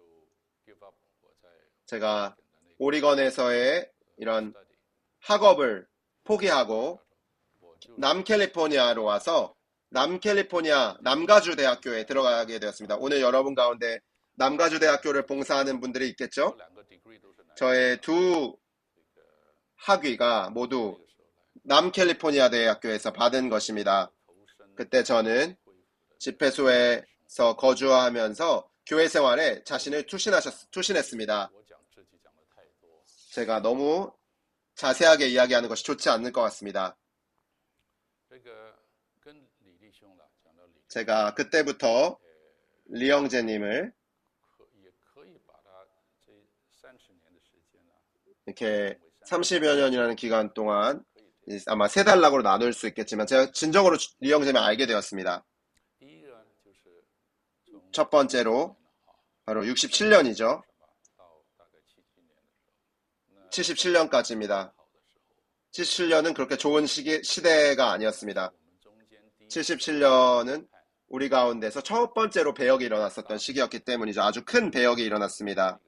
제가 오리건에서의 이런 학업을 포기하고 남캘리포니아로 와서 남캘리포니아 남가주 대학교에 들어가게 되었습니다. 오늘 여러분 가운데 남가주 대학교를 봉사하는 분들이 있겠죠? 저의 두 학위가 모두 남캘리포니아 대학교에서 받은 것입니다. 그때 저는 집회소에서 거주하면서 교회 생활에 자신을 투신했습니다. 제가 너무 자세하게 이야기하는 것이 좋지 않을 것 같습니다. 제가 그때부터 리 형제님을 이렇게 30여 년이라는 기간 동안 아마 세 단락으로 나눌 수 있겠지만 제가 진정으로 리 형제님을 알게 되었습니다. 첫 번째로 바로 67년이죠. 77년까지입니다. 77년은 그렇게 좋은 시대가 아니었습니다. 77년은 우리 가운데서 첫 번째로 배역이 일어났었던 시기였기 때문이죠. 아주 큰 배역이 일어났습니다.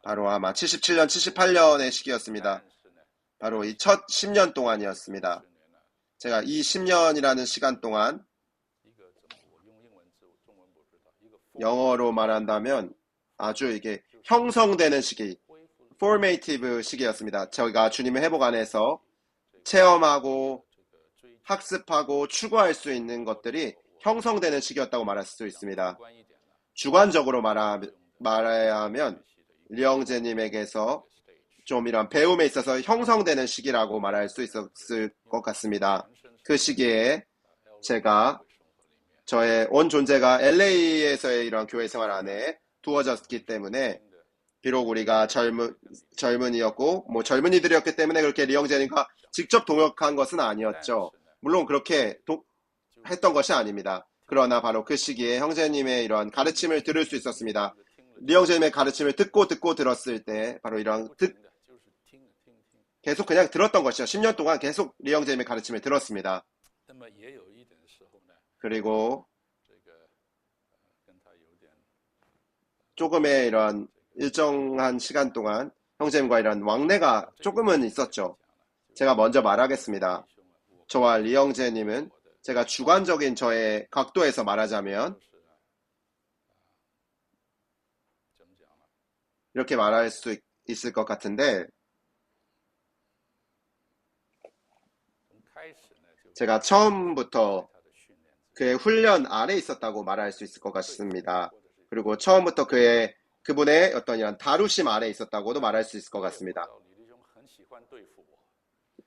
바로 아마 77년, 78년의 시기였습니다. 바로 이 첫 10년 동안이었습니다. 제가 이 10년이라는 시간 동안 영어로 말한다면 아주 이게 형성되는 시기, formative 시기였습니다. 저희가 주님의 회복 안에서 체험하고 학습하고 추구할 수 있는 것들이 형성되는 시기였다고 말할 수 있습니다. 주관적으로 말해야 하면 리영재님에게서 좀 이런 배움에 있어서 형성되는 시기라고 말할 수 있었을 것 같습니다. 그 시기에 제가 저의 온 존재가 LA에서의 이런 교회 생활 안에 두어졌기 때문에 비록 우리가 젊은이였고 뭐 젊은이들이었기 때문에 그렇게 리영재님과 직접 동역한 것은 아니었죠. 물론 그렇게 했던 것이 아닙니다. 그러나 바로 그 시기에 형제님의 이런 가르침을 들을 수 있었습니다. 리영재님의 가르침을 듣고 들었을 때 바로 이런 계속 그냥 들었던 것이죠. 10년 동안 계속 리영재님의 가르침을 들었습니다. 그리고 조금의 이런 일정한 시간 동안 형제님과 이런 왕래가 조금은 있었죠. 제가 먼저 말하겠습니다. 저와 리영재님은 제가 주관적인 저의 각도에서 말하자면 이렇게 말할 수 있을 것 같은데 제가 처음부터 그의 훈련 아래 있었다고 말할 수 있을 것 같습니다. 그리고 처음부터 그분의 어떤 이런 다루심 아래 있었다고도 말할 수 있을 것 같습니다.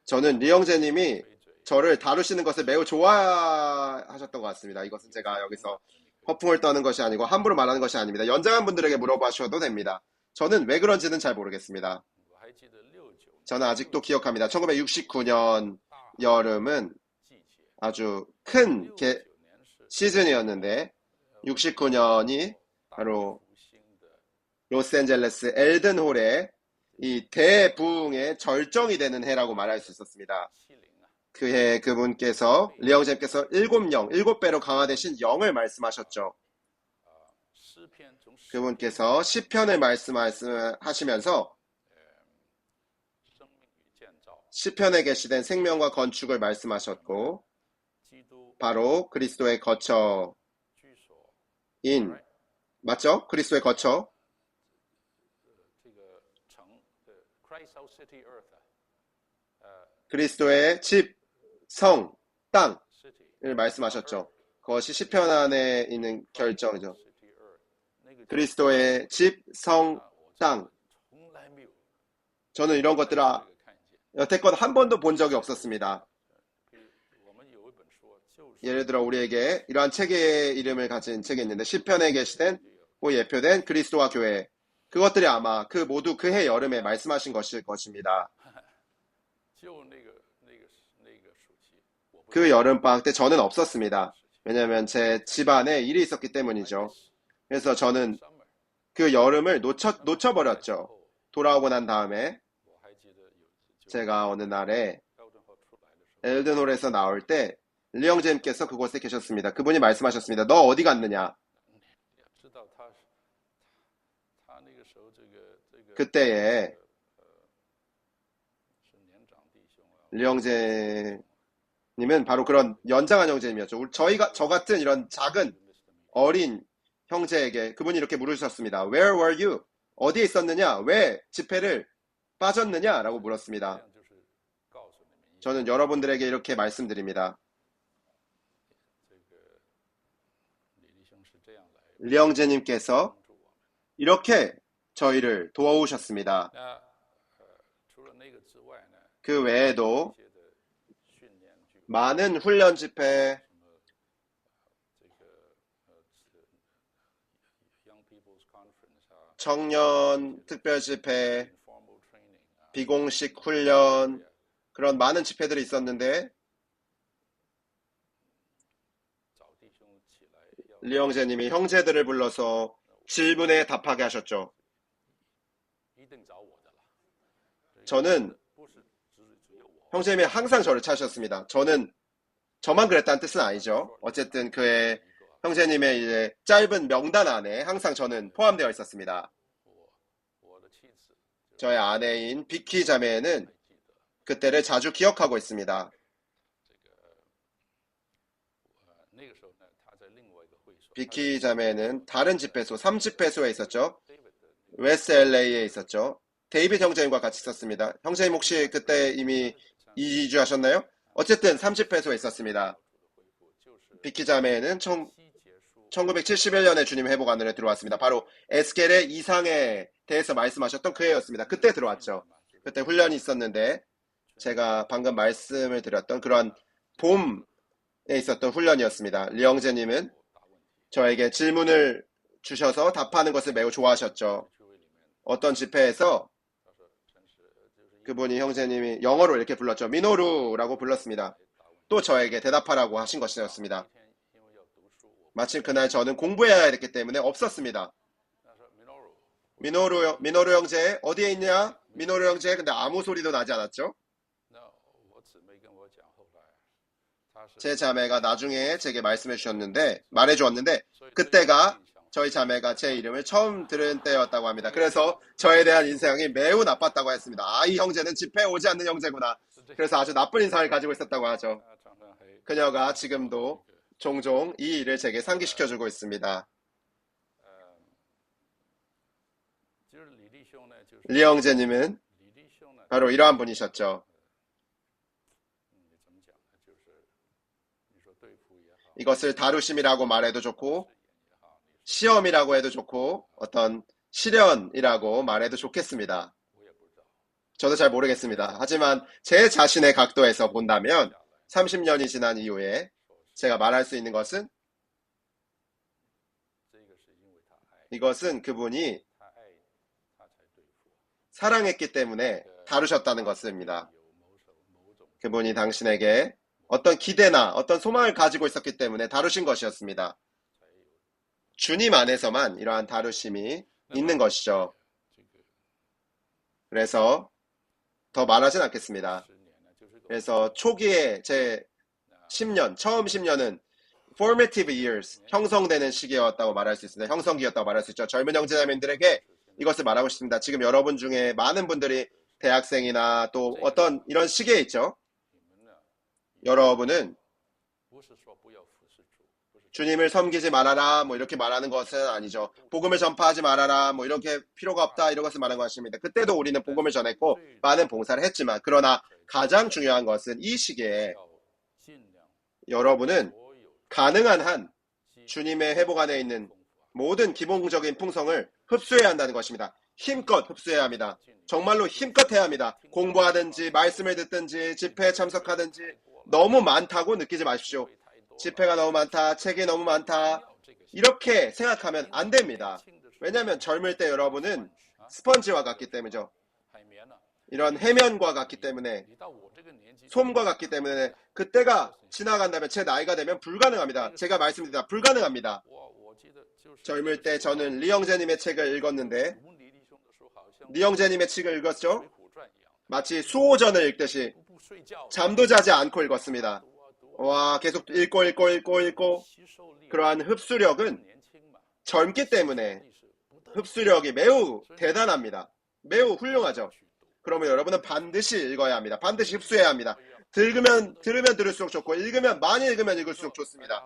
저는 리영재님이 저를 다루시는 것을 매우 좋아하셨던 것 같습니다. 이것은 제가 여기서 허풍을 떠는 것이 아니고 함부로 말하는 것이 아닙니다. 연장한 분들에게 물어보셔도 됩니다. 저는 왜 그런지는 잘 모르겠습니다. 저는 아직도 기억합니다. 1969년 여름은 아주 큰 시즌이었는데 69년이 바로 로스앤젤레스 엘든홀의 이 대부흥의 절정이 되는 해라고 말할 수 있었습니다. 그 해 그분께서 리영재님께서 7배로 강화되신 영을 말씀하셨죠. 그분께서 시편을 말씀하시면서 시편에 계시된 생명과 건축을 말씀하셨고 바로 그리스도의 거처인 맞죠? 그리스도의 거처 그리스도의 집, 성, 땅을 말씀하셨죠. 그것이 시편 안에 있는 결정이죠. 그리스도의 집, 성, 땅. 저는 이런 것들을 여태껏 한 번도 본 적이 없었습니다. 예를 들어 우리에게 이러한 책의 이름을 가진 책이 있는데 시편에 계시된 예표된 그리스도와 교회 그것들이 아마 모두 그 해 여름에 말씀하신 것일 것입니다. 그 여름방학 때 저는 없었습니다. 왜냐하면 제 집안에 일이 있었기 때문이죠. 그래서 저는 그 여름을 놓쳐버렸죠. 돌아오고 난 다음에 제가 어느 날에 엘든홀에서 나올 때 리영재님께서 그곳에 계셨습니다. 그분이 말씀하셨습니다. 너 어디 갔느냐? 그때에 리영재님은 바로 그런 연장한 형제님이었죠. 저 같은 이런 작은 어린 형제에게 그분이 이렇게 물으셨습니다. Where were you? 어디에 있었느냐? 왜 집회를 빠졌느냐? 라고 물었습니다. 저는 여러분들에게 이렇게 말씀드립니다. 리영재님께서 이렇게 저희를 도와오셨습니다. 그 외에도 많은 훈련 집회, 청년 특별 집회, 비공식 훈련, 그런 많은 집회들이 있었는데 리영재님이 형제들을 불러서 질문에 답하게 하셨죠. 저는 형제님이 항상 저를 찾으셨습니다. 저만 그랬다는 뜻은 아니죠. 어쨌든 그의 형제님의 이제 짧은 명단 안에 항상 저는 포함되어 있었습니다. 저의 아내인 비키 자매는 그때를 자주 기억하고 있습니다. 비키 자매는 다른 집회소, 3집회소에 있었죠. 웨스트 LA에 있었죠. 데이빗 형제님과 같이 있었습니다. 형제님 혹시 그때 이미 이주하셨나요? 어쨌든 30회소에 있었습니다. 비키 자매는 1971년에 주님 회복 안으로 들어왔습니다. 바로 에스겔의 이상에 대해서 말씀하셨던 그 해였습니다. 그때 들어왔죠. 그때 훈련이 있었는데 제가 방금 말씀을 드렸던 그런 봄에 있었던 훈련이었습니다. 리영재님은 저에게 질문을 주셔서 답하는 것을 매우 좋아하셨죠. 어떤 집회에서 그분이 형제님이 영어로 이렇게 불렀죠. 미노루라고 불렀습니다. 또 저에게 대답하라고 하신 것이었습니다. 마침 그날 저는 공부해야 했기 때문에 없었습니다. 미노루 형제 어디에 있냐? 미노루 형제 근데 아무 소리도 나지 않았죠. 제 자매가 나중에 제게 말해주었는데 그때가 저희 자매가 제 이름을 처음 들은 때였다고 합니다. 그래서 저에 대한 인상이 매우 나빴다고 했습니다. 아, 이 형제는 집회에 오지 않는 형제구나. 그래서 아주 나쁜 인상을 가지고 있었다고 하죠. 그녀가 지금도 종종 이 일을 제게 상기시켜주고 있습니다. 리 형제님은 바로 이러한 분이셨죠. 이것을 다루심이라고 말해도 좋고 시험이라고 해도 좋고 어떤 시련이라고 말해도 좋겠습니다. 저도 잘 모르겠습니다. 하지만 제 자신의 각도에서 본다면 30년이 지난 이후에 제가 말할 수 있는 것은 이것은 그분이 사랑했기 때문에 다루셨다는 것입니다. 그분이 당신에게 어떤 기대나 어떤 소망을 가지고 있었기 때문에 다루신 것이었습니다. 주님 안에서만 이러한 다루심이 있는 것이죠. 그래서 더 말하진 않겠습니다. 그래서 초기에 제 10년, 처음 10년은 formative years, 형성되는 시기였다고 말할 수 있습니다. 형성기였다고 말할 수 있죠. 젊은 형제자매들에게 이것을 말하고 싶습니다. 지금 여러분 중에 많은 분들이 대학생이나 또 어떤 이런 시기에 있죠. 여러분은 주님을 섬기지 말아라 뭐 이렇게 말하는 것은 아니죠. 복음을 전파하지 말아라 뭐 이렇게 필요가 없다 이런 것을 말하는 것입니다. 그때도 우리는 복음을 전했고 많은 봉사를 했지만 그러나 가장 중요한 것은 이 시기에 여러분은 가능한 한 주님의 회복 안에 있는 모든 기본적인 풍성을 흡수해야 한다는 것입니다. 힘껏 흡수해야 합니다. 정말로 힘껏 해야 합니다. 공부하든지 말씀을 듣든지 집회에 참석하든지 너무 많다고 느끼지 마십시오. 집회가 너무 많다, 책이 너무 많다 이렇게 생각하면 안 됩니다. 왜냐하면 젊을 때 여러분은 스펀지와 같기 때문이죠. 이런 해면과 같기 때문에 솜과 같기 때문에 그때가 지나간다면 제 나이가 되면 불가능합니다. 제가 말씀드립니다. 불가능합니다. 젊을 때 저는 리영재님의 책을 읽었는데 리영재님의 책을 읽었죠. 마치 수호전을 읽듯이 잠도 자지 않고 읽었습니다. 와, 계속 읽고 그러한 흡수력은 젊기 때문에 흡수력이 매우 대단합니다. 매우 훌륭하죠. 그러면 여러분은 반드시 읽어야 합니다. 반드시 흡수해야 합니다. 들으면 들을수록 좋고 읽으면 많이 읽으면 읽을수록 좋습니다.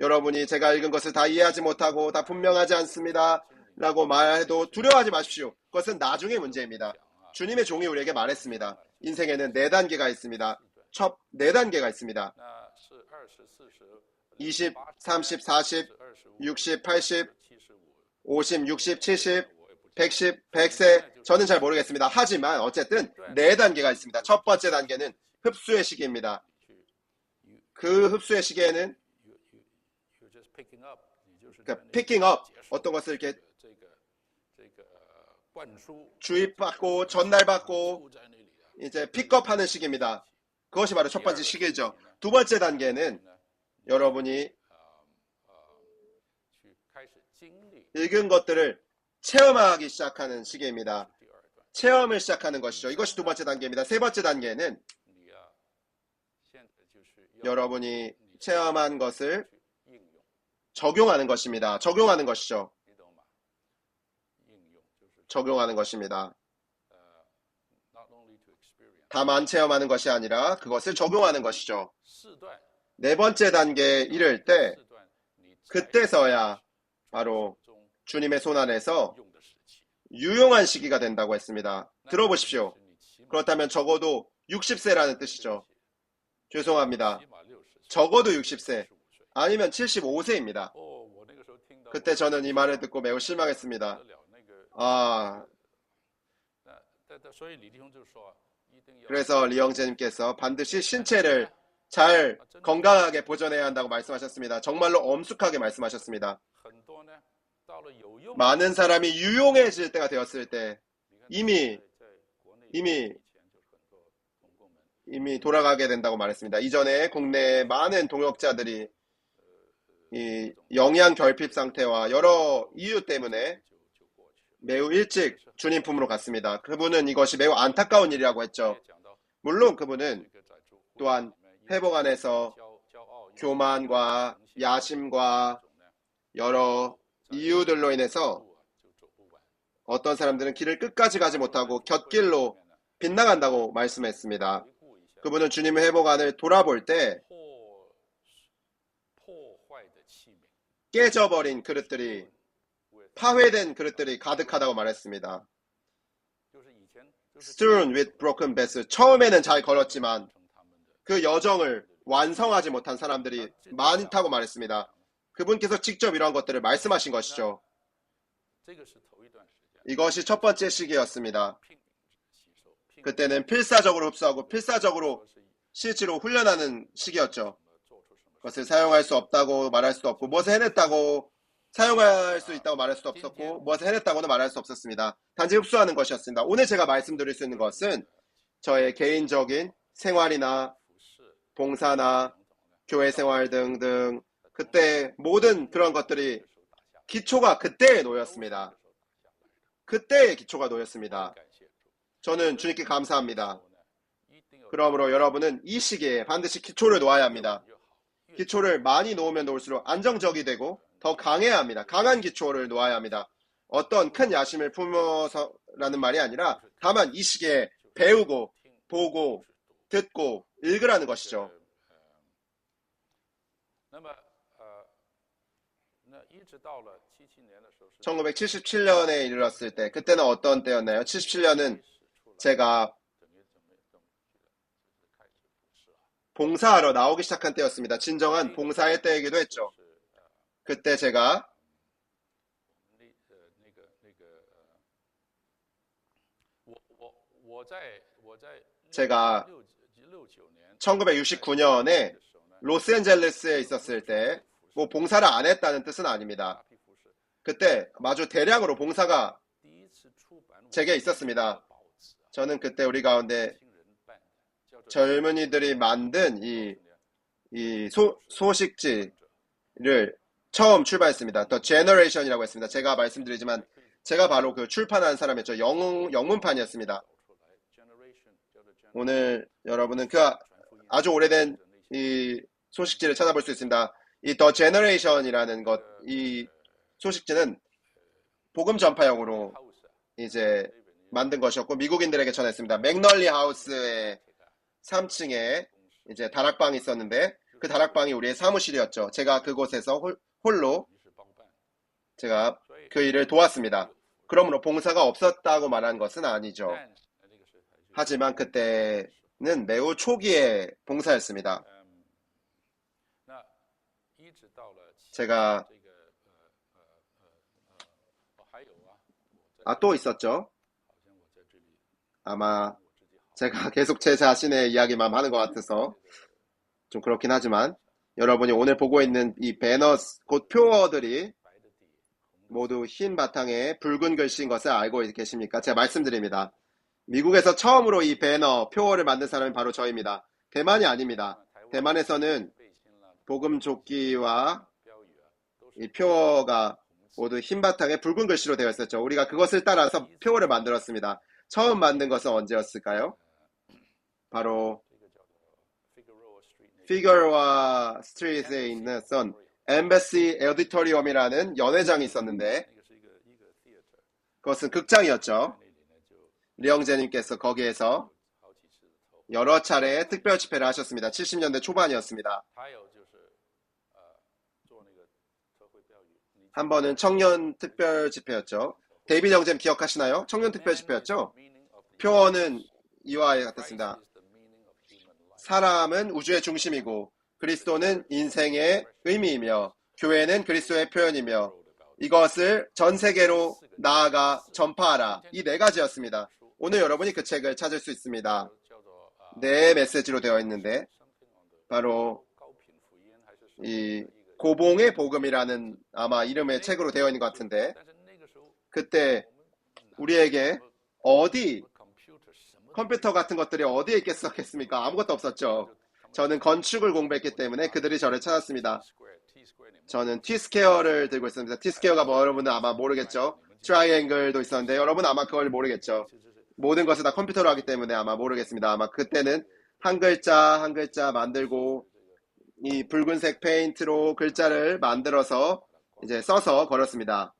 여러분이 제가 읽은 것을 다 이해하지 못하고 다 분명하지 않습니다 라고 말해도 두려워하지 마십시오. 그것은 나중의 문제입니다. 주님의 종이 우리에게 말했습니다. 인생에는 4단계가 있습니다. 첫 4단계가 있습니다. 20, 30, 40, 60, 80, 50, 60, 70, 110, 100세 저는 잘 모르겠습니다. 하지만 어쨌든 4단계가 있습니다. 첫 번째 단계는 흡수의 시기입니다. 그 흡수의 시기에는 그러니까 picking up 어떤 것을 이렇게 주입받고 전달받고 이제 픽업하는 시기입니다. 그것이 바로 첫 번째 시기죠. 두 번째 단계는 여러분이 읽은 것들을 체험하기 시작하는 시기입니다. 체험을 시작하는 것이죠. 이것이 두 번째 단계입니다. 세 번째 단계는 여러분이 체험한 것을 적용하는 것입니다. 적용하는 것이죠. 적용하는 것입니다. 다만 체험하는 것이 아니라 그것을 적용하는 것이죠. 네 번째 단계에 이를 때 그때서야 바로 주님의 손 안에서 유용한 시기가 된다고 했습니다. 들어보십시오. 그렇다면 적어도 60세라는 뜻이죠. 죄송합니다. 적어도 60세 아니면 75세입니다. 그때 저는 이 말을 듣고 매우 실망했습니다. 그래서 리형제님께서 반드시 신체를 잘 건강하게 보존해야 한다고 말씀하셨습니다. 정말로 엄숙하게 말씀하셨습니다. 많은 사람이 유용해질 때가 되었을 때 이미 돌아가게 된다고 말했습니다. 이전에 국내에 많은 동역자들이 이 영양 결핍 상태와 여러 이유 때문에 매우 일찍 주님 품으로 갔습니다. 그분은 이것이 매우 안타까운 일이라고 했죠. 물론 그분은 또한 회복 안에서 교만과 야심과 여러 이유들로 인해서 어떤 사람들은 길을 끝까지 가지 못하고 곁길로 빗나간다고 말씀했습니다. 그분은 주님의 회복안을 돌아볼 때 깨져버린 그릇들이 파괴된 그릇들이 가득하다고 말했습니다. Strewn with broken vessels. 처음에는 잘 걸었지만 그 여정을 완성하지 못한 사람들이 많다고 말했습니다. 그분께서 직접 이러한 것들을 말씀하신 것이죠. 이것이 첫 번째 시기였습니다. 그때는 필사적으로 흡수하고 필사적으로 실제로 훈련하는 시기였죠. 그것을 사용할 수 없다고 말할 수도 없고 무엇을 해냈다고 사용할 수 있다고 말할 수도 없었고 무엇을 해냈다고는 말할 수 없었습니다. 단지 흡수하는 것이었습니다. 오늘 제가 말씀드릴 수 있는 것은 저의 개인적인 생활이나 봉사나 교회 생활 등등 그때 모든 그런 것들이 기초가 그때에 놓였습니다. 그때의 기초가 놓였습니다. 저는 주님께 감사합니다. 그러므로 여러분은 이 시기에 반드시 기초를 놓아야 합니다. 기초를 많이 놓으면 놓을수록 안정적이 되고 더 강해야 합니다. 강한 기초를 놓아야 합니다. 어떤 큰 야심을 품어서라는 말이 아니라 다만 이 시기에 배우고 보고 듣고 읽으라는 것이죠. 1977년에 이르렀을 때 그때는 어떤 때였나요? 77년은 제가 봉사하러 나오기 시작한 때였습니다. 진정한 봉사의 때이기도 했죠. 그때 제가 1969년에 로스앤젤레스에 있었을 때 뭐 봉사를 안 했다는 뜻은 아닙니다. 그때 아주 대량으로 봉사가 제게 있었습니다. 저는 그때 우리 가운데 젊은이들이 만든 이 소식지를 처음 출발했습니다. The Generation이라고 했습니다. 제가 말씀드리지만 제가 바로 그 출판한 사람이었죠. 영문판이었습니다. 오늘 여러분은 그 아주 오래된 이 소식지를 찾아볼 수 있습니다. 이 The Generation이라는 이 소식지는 복음 전파용으로 이제 만든 것이었고 미국인들에게 전했습니다. 맥널리 하우스의 3층에 이제 다락방이 있었는데 그 다락방이 우리의 사무실이었죠. 제가 그곳에서 홀로 제가 그 일을 도왔습니다. 그러므로 봉사가 없었다고 말한 것은 아니죠. 하지만 그때는 매우 초기의 봉사였습니다. 제가 또 있었죠. 아마 제가 계속 제 자신의 이야기만 하는 것 같아서 좀 그렇긴 하지만 여러분이 오늘 보고 있는 이 배너 곧 표어들이 모두 흰 바탕에 붉은 글씨인 것을 알고 계십니까? 제가 말씀드립니다. 미국에서 처음으로 이 배너 표어를 만든 사람이 바로 저입니다. 대만이 아닙니다. 대만에서는 복음 조끼와 이 표어가 모두 흰 바탕에 붉은 글씨로 되어 있었죠. 우리가 그것을 따라서 표어를 만들었습니다. 처음 만든 것은 언제였을까요? 바로 피거로아 스트리트에 있는 엠베시 에디토리엄이라는 연회장이 있었는데 그것은 극장이었죠. 리영재님께서 거기에서 여러 차례 특별 집회를 하셨습니다. 70년대 초반이었습니다. 한 번은 청년 특별 집회였죠. 데이빗 형제님 기억하시나요? 청년 특별 집회였죠. 표어는 이와 같았습니다. 사람은 우주의 중심이고 그리스도는 인생의 의미이며 교회는 그리스도의 표현이며 이것을 전 세계로 나아가 전파하라. 이 네 가지였습니다. 오늘 여러분이 그 책을 찾을 수 있습니다. 네 메시지로 되어 있는데 바로 이 고봉의 복음이라는 아마 이름의 책으로 되어 있는 것 같은데 그때 우리에게 어디 컴퓨터 같은 것들이 어디에 있겠습니까? 아무것도 없었죠. 저는 건축을 공부했기 때문에 그들이 저를 찾았습니다. 저는 T-스퀘어를 들고 있습니다. T-스퀘어가 뭐 여러분은 아마 모르겠죠. 트라이앵글도 있었는데 여러분 아마 그걸 모르겠죠. 모든 것을 다 컴퓨터로 하기 때문에 아마 모르겠습니다. 아마 그때는 한 글자 한 글자 만들고 이 붉은색 페인트로 글자를 만들어서 이제 써서 걸었습니다.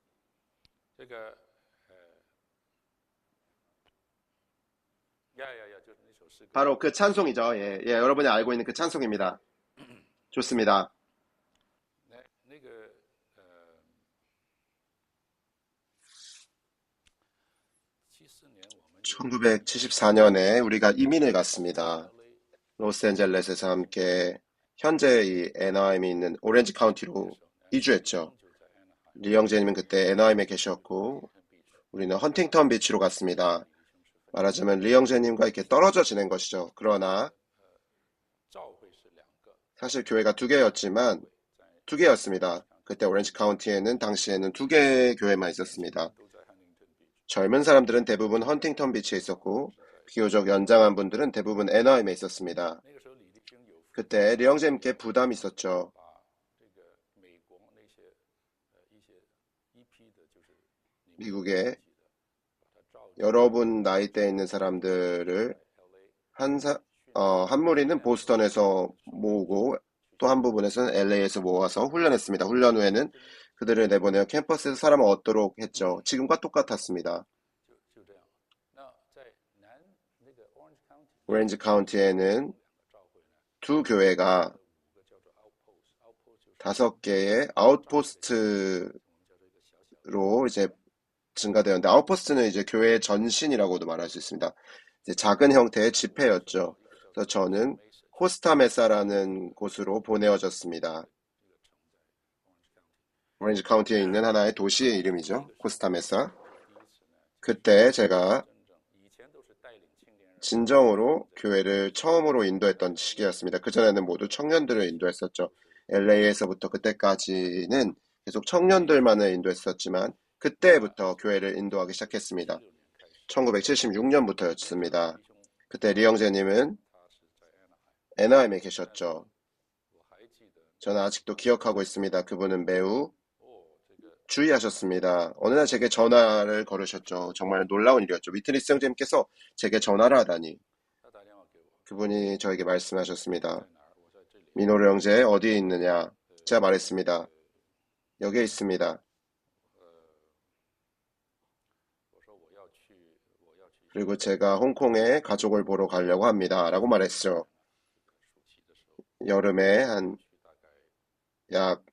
바로 그 찬송이죠. 예, 여러분이 알고 있는 그 찬송입니다. 좋습니다. 1974년에 우리가 이민을 갔습니다. 로스앤젤레스에서 함께 현재 이 애나하임이 있는 오렌지 카운티로 이주했죠. 리영재님은 그때 애나하임에 계셨고 우리는 헌팅턴 비치로 갔습니다. 말하자면 리영재님과 이렇게 떨어져 지낸 것이죠. 그러나 사실 교회가 두 개였습니다. 그때 오렌지 카운티에는 당시에는 두 개의 교회만 있었습니다. 젊은 사람들은 대부분 헌팅턴 비치에 있었고 비교적 연장한 분들은 대부분 애나하임에 있었습니다. 그때 리영재님께 부담이 있었죠. 미국에 여러분 나이대에 있는 사람들을 한 무리는 보스턴에서 모으고 또 한 부분에서는 LA에서 모아서 훈련했습니다. 훈련 후에는 그들을 내보내어 캠퍼스에서 사람을 얻도록 했죠. 지금과 똑같았습니다. 오렌지 카운티에는 두 교회가 5개의 아웃포스트로 이제 증가되었는데 아웃포스트는 이제 교회의 전신이라고도 말할 수 있습니다. 이제 작은 형태의 집회였죠. 그래서 저는 코스타메사라는 곳으로 보내어졌습니다. 오렌지 카운티에 있는 하나의 도시의 이름이죠. 코스타메사. 그때 제가 진정으로 교회를 처음으로 인도했던 시기였습니다. 그전에는 모두 청년들을 인도했었죠. LA에서부터 그때까지는 계속 청년들만을 인도했었지만 그때부터 교회를 인도하기 시작했습니다. 1976년부터였습니다. 그때 리영재님은 애나하임에 계셨죠. 저는 아직도 기억하고 있습니다. 그분은 매우 주의하셨습니다. 어느 날 제게 전화를 걸으셨죠. 정말 놀라운 일이었죠. 위트니스 형제님께서 제게 전화를 하다니. 그분이 저에게 말씀하셨습니다. 미노루 형제 어디에 있느냐? 제가 말했습니다. 여기에 있습니다. 그리고 제가 홍콩에 가족을 보러 가려고 합니다. 라고 말했죠. 여름에 한 약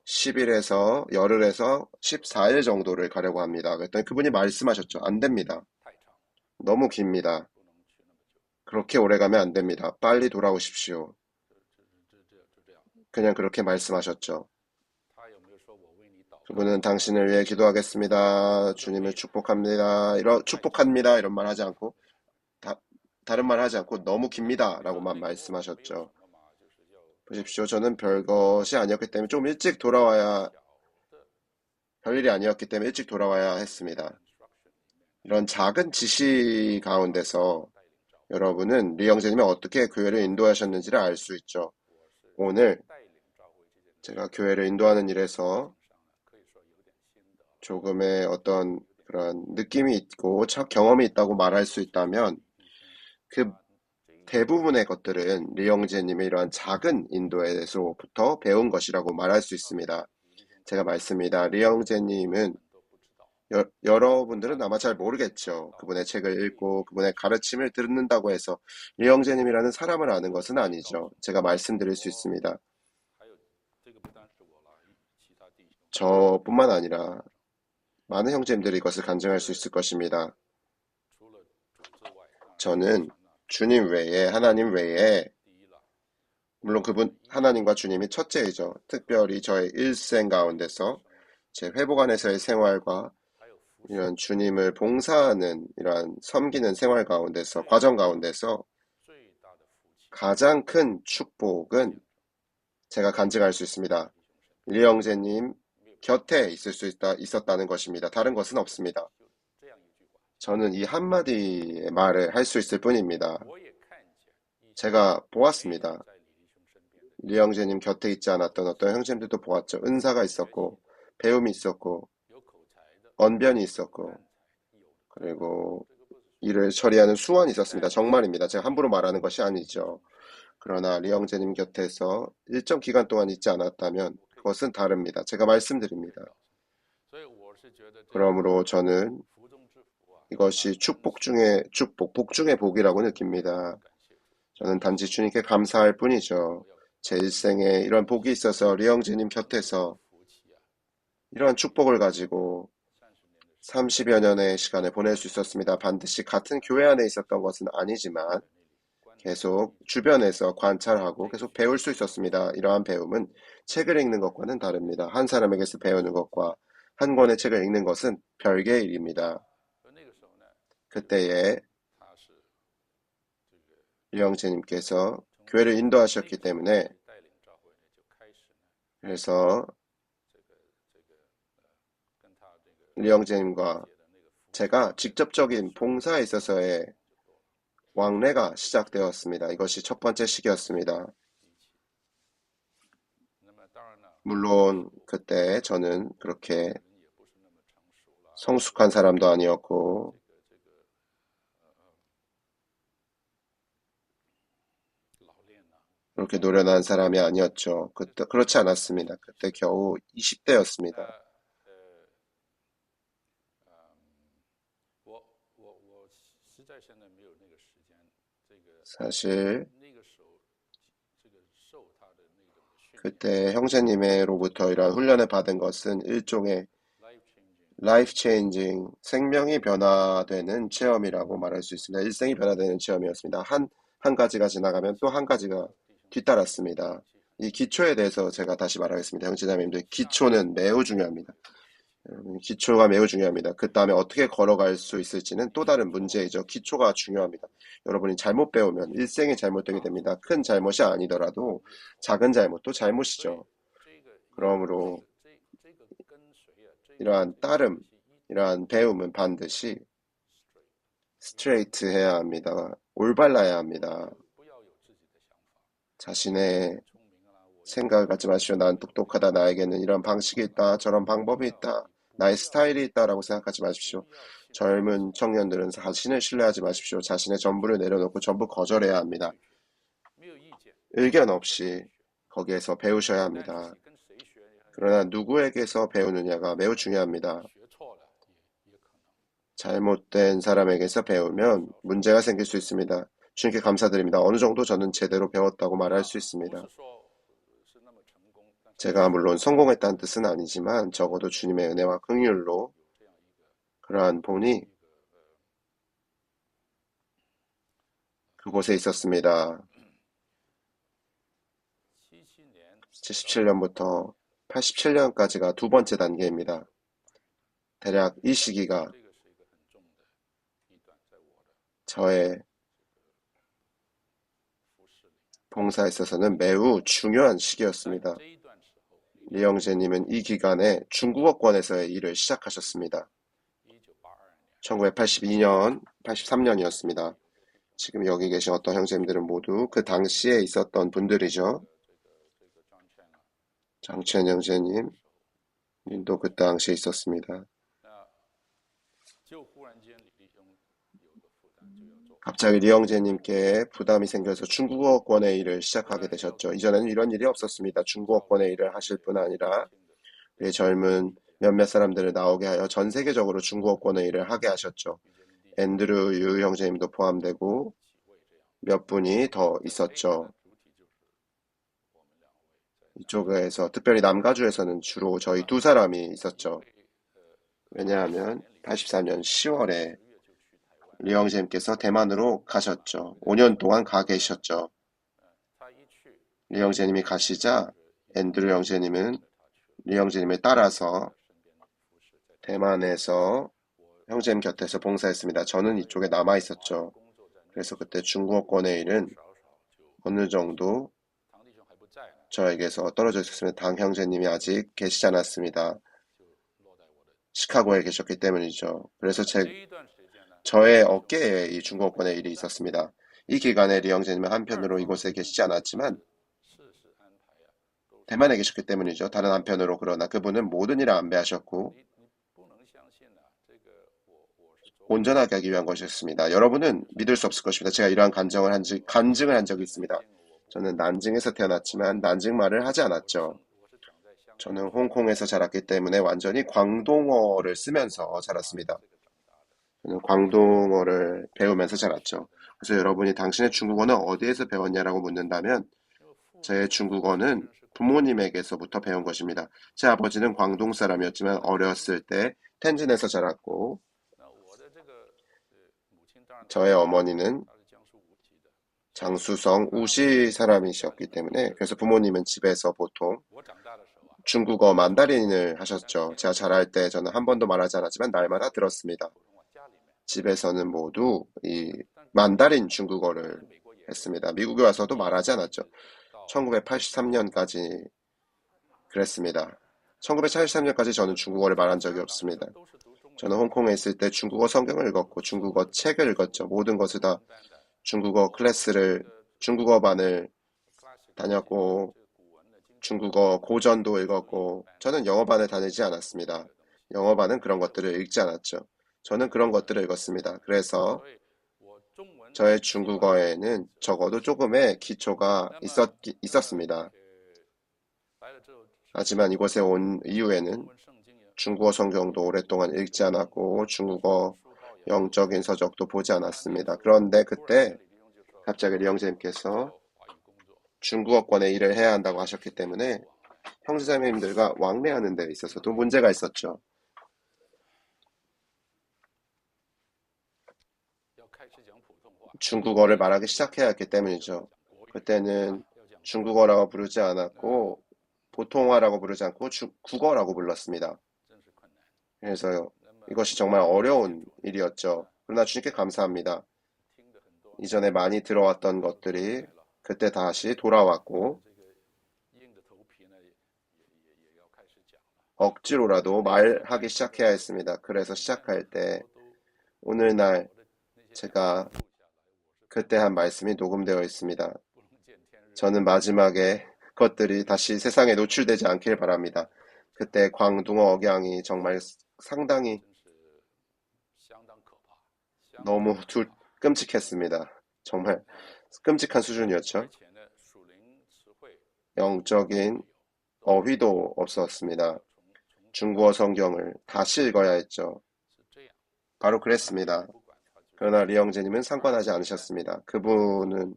10일에서 열흘에서 14일 정도를 가려고 합니다. 그랬더니 그분이 말씀하셨죠. 안 됩니다. 너무 깁니다. 그렇게 오래 가면 안 됩니다. 빨리 돌아오십시오. 그냥 그렇게 말씀하셨죠. 그분은 당신을 위해 기도하겠습니다. 주님을 축복합니다. 이런 말 하지 않고 다른 말 하지 않고 너무 깁니다. 라고만 말씀하셨죠. 보십시오. 저는 별것이 아니었기 때문에 좀 일찍 돌아와야 별일이 아니었기 때문에 일찍 돌아와야 했습니다. 이런 작은 지시 가운데서 여러분은 리영재님이 어떻게 교회를 인도하셨는지를 알 수 있죠. 오늘 제가 교회를 인도하는 일에서 조금의 어떤 그런 느낌이 있고 경험이 있다고 말할 수 있다면 그 대부분의 것들은 리영재님의 이러한 작은 인도에서부터 배운 것이라고 말할 수 있습니다. 제가 말씀니다. 리영재님은 여러분들은 아마 잘 모르겠죠. 그분의 책을 읽고 그분의 가르침을 듣는다고 해서 리영재님이라는 사람을 아는 것은 아니죠. 제가 말씀드릴 수 있습니다. 저뿐만 아니라 많은 형제님들이 이것을 간증할 수 있을 것입니다. 저는 주님 외에, 하나님 외에, 물론 그분, 하나님과 주님이 첫째이죠. 특별히 저의 일생 가운데서 제 회복 안에서의 생활과 이런 주님을 봉사하는 이러한 섬기는 생활 가운데서, 과정 가운데서 가장 큰 축복은 제가 간증할 수 있습니다. 리영재님 곁에 있었다는 것입니다. 다른 것은 없습니다. 저는 이 한마디의 말을 할 수 있을 뿐입니다. 제가 보았습니다. 리영재님 곁에 있지 않았던 어떤 형제님들도 보았죠. 은사가 있었고, 배움이 있었고, 언변이 있었고, 그리고 일을 처리하는 수완이 있었습니다. 정말입니다. 제가 함부로 말하는 것이 아니죠. 그러나 리영재님 곁에서 일정 기간 동안 있지 않았다면 그것은 다릅니다. 제가 말씀드립니다. 그러므로 저는 이것이 축복 중에 축복, 복 중에 복이라고 느낍니다. 저는 단지 주님께 감사할 뿐이죠. 제 일생에 이런 복이 있어서 리영재님 곁에서 이러한 축복을 가지고 30여 년의 시간을 보낼 수 있었습니다. 반드시 같은 교회 안에 있었던 것은 아니지만 계속 주변에서 관찰하고 계속 배울 수 있었습니다. 이러한 배움은 책을 읽는 것과는 다릅니다. 한 사람에게서 배우는 것과 한 권의 책을 읽는 것은 별개의 일입니다. 그때에 리영재님께서 교회를 인도하셨기 때문에 그래서 리영재님과 제가 직접적인 봉사에 있어서의 왕래가 시작되었습니다. 이것이 첫 번째 시기였습니다. 물론 그때 저는 그렇게 성숙한 사람도 아니었고 그렇게 노련한 사람이 아니었죠. 그때 그렇지 않았습니다. 그때 겨우 20대였습니다. 사실 그때 형제님으로부터 이런 훈련을 받은 것은 일종의 라이프 체인징, 생명이 변화되는 체험이라고 말할 수 있습니다. 일생이 변화되는 체험이었습니다. 한 가지가 지나가면 또 한 가지가 뒤따랐습니다. 이 기초에 대해서 제가 다시 말하겠습니다. 형제자매님들, 기초는 매우 중요합니다. 기초가 매우 중요합니다. 그 다음에 어떻게 걸어갈 수 있을지는 또 다른 문제이죠. 기초가 중요합니다. 여러분이 잘못 배우면 일생이 잘못되게 됩니다. 큰 잘못이 아니더라도 작은 잘못도 잘못이죠. 그러므로 이러한 따름, 이러한 배움은 반드시 스트레이트 해야 합니다. 올바라야 합니다. 자신의 생각을 갖지 마시오. 난 똑똑하다. 나에게는 이런 방식이 있다. 저런 방법이 있다. 나의 스타일이 있다라고 생각하지 마십시오. 젊은 청년들은 자신을 신뢰하지 마십시오. 자신의 전부를 내려놓고 전부 거절해야 합니다. 의견 없이 거기에서 배우셔야 합니다. 그러나 누구에게서 배우느냐가 매우 중요합니다. 잘못된 사람에게서 배우면 문제가 생길 수 있습니다. 주님께 감사드립니다. 어느 정도 저는 제대로 배웠다고 말할 수 있습니다. 제가 물론 성공했다는 뜻은 아니지만 적어도 주님의 은혜와 긍휼로 그러한 본이 그곳에 있었습니다. 77년부터 87년까지가 두 번째 단계입니다. 대략 이 시기가 저의 봉사에 있어서는 매우 중요한 시기였습니다. 리영재님은 이 기간에 중국어권에서의 일을 시작하셨습니다. 1982년, 83년이었습니다. 지금 여기 계신 어떤 형제님들은 모두 그 당시에 있었던 분들이죠. 장첸 형제님, 님도 그 당시에 있었습니다. 갑자기 리영재님께 부담이 생겨서 중국어권의 일을 시작하게 되셨죠. 이전에는 이런 일이 없었습니다. 중국어권의 일을 하실 뿐 아니라 우리 젊은 몇몇 사람들을 나오게 하여 전 세계적으로 중국어권의 일을 하게 하셨죠. 앤드류 유 형제님도 포함되고 몇 분이 더 있었죠. 이쪽에서 특별히 남가주에서는 주로 저희 두 사람이 있었죠. 왜냐하면 84년 10월에 리영재님께서 대만으로 가셨죠. 5년 동안 가 계셨죠. 리영재님이 가시자 앤드류 영재님은 리영재님을 따라서 대만에서 형제님 곁에서 봉사했습니다. 저는 이쪽에 남아 있었죠. 그래서 그때 중국어권의 일은 어느 정도 저에게서 떨어져 있었습니다. 당 형제님이 아직 계시지 않았습니다. 시카고에 계셨기 때문이죠. 그래서 저의 어깨에 이 중국어권의 일이 있었습니다. 이 기간에 리 형제님은 한편으로 이곳에 계시지 않았지만 대만에 계셨기 때문이죠. 다른 한편으로 그러나 그분은 모든 일을 안배하셨고 온전하게 하기 위한 것이었습니다. 여러분은 믿을 수 없을 것입니다. 제가 이러한 간증을 한 적이 있습니다. 저는 난징에서 태어났지만 난징 말을 하지 않았죠. 저는 홍콩에서 자랐기 때문에 완전히 광동어를 쓰면서 자랐습니다. 저는 광동어를 배우면서 자랐죠. 그래서 여러분이 당신의 중국어는 어디에서 배웠냐라고 묻는다면 제 중국어는 부모님에게서부터 배운 것입니다. 제 아버지는 광동 사람이었지만 어렸을 때 텐진에서 자랐고 저의 어머니는 장수성 우시 사람이셨기 때문에 그래서 부모님은 집에서 보통 중국어 만다린을 하셨죠. 제가 자랄 때 저는 한 번도 말하지 않았지만 날마다 들었습니다. 집에서는 모두 이 만다린 중국어를 했습니다. 미국에 와서도 말하지 않았죠. 1983년까지 그랬습니다. 1983년까지 저는 중국어를 말한 적이 없습니다. 저는 홍콩에 있을 때 중국어 성경을 읽었고 중국어 책을 읽었죠. 모든 것을 다 중국어 중국어반을 다녔고 중국어 고전도 읽었고 저는 영어반을 다니지 않았습니다. 영어반은 그런 것들을 읽지 않았죠. 저는 그런 것들을 읽었습니다. 그래서 저의 중국어에는 적어도 조금의 기초가 있었습니다. 하지만 이곳에 온 이후에는 중국어 성경도 오랫동안 읽지 않았고 중국어 영적인 서적도 보지 않았습니다. 그런데 그때 갑자기 리영재님께서 중국어권의 일을 해야 한다고 하셨기 때문에 형제자매님들과 왕래하는 데 있어서도 문제가 있었죠. 중국어를 말하기 시작해야 했기 때문이죠. 그때는 중국어라고 부르지 않았고 보통화라고 부르지 않고 국어라고 불렀습니다. 그래서 이것이 정말 어려운 일이었죠. 그러나 주님께 감사합니다. 이전에 많이 들어왔던 것들이 그때 다시 돌아왔고 억지로라도 말하기 시작해야 했습니다. 그래서 시작할 때 오늘날 제가 그때 한 말씀이 녹음되어 있습니다. 저는 마지막에 것들이 다시 세상에 노출되지 않길 바랍니다. 그때 광둥어 억양이 정말 상당히 너무 끔찍했습니다. 정말 끔찍한 수준이었죠. 영적인 어휘도 없었습니다. 중국어 성경을 다시 읽어야 했죠. 바로 그랬습니다. 그러나 리영재님은 상관하지 않으셨습니다. 그분은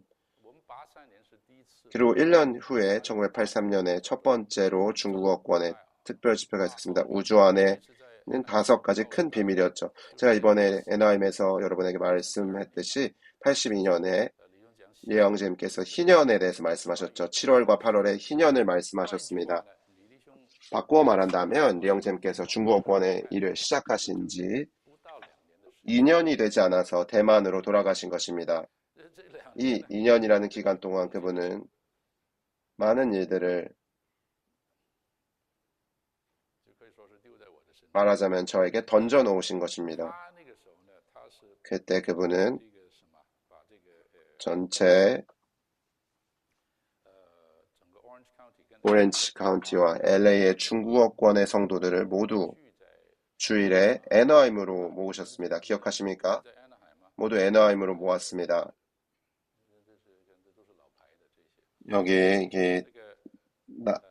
그리고 1년 후에 1983년에 첫 번째로 중국어권에 특별 집회가 있었습니다. 우주 안에는 5가지 큰 비밀이었죠. 제가 이번에 NIM에서 여러분에게 말씀했듯이 82년에 리영재님께서 희년에 대해서 말씀하셨죠. 7월과 8월에 희년을 말씀하셨습니다. 바꾸어 말한다면 리영재님께서 중국어권의 일을 시작하신 지 2년이 되지 않아서 대만으로 돌아가신 것입니다. 이 2년이라는 기간 동안 그분은 많은 일들을 말하자면 저에게 던져 놓으신 것입니다. 그때 그분은 전체 오렌지 카운티와 LA의 중국어권의 성도들을 모두 주일에 애너하임으로 모으셨습니다. 기억하십니까? 모두 애너하임으로 모았습니다. 여기 이게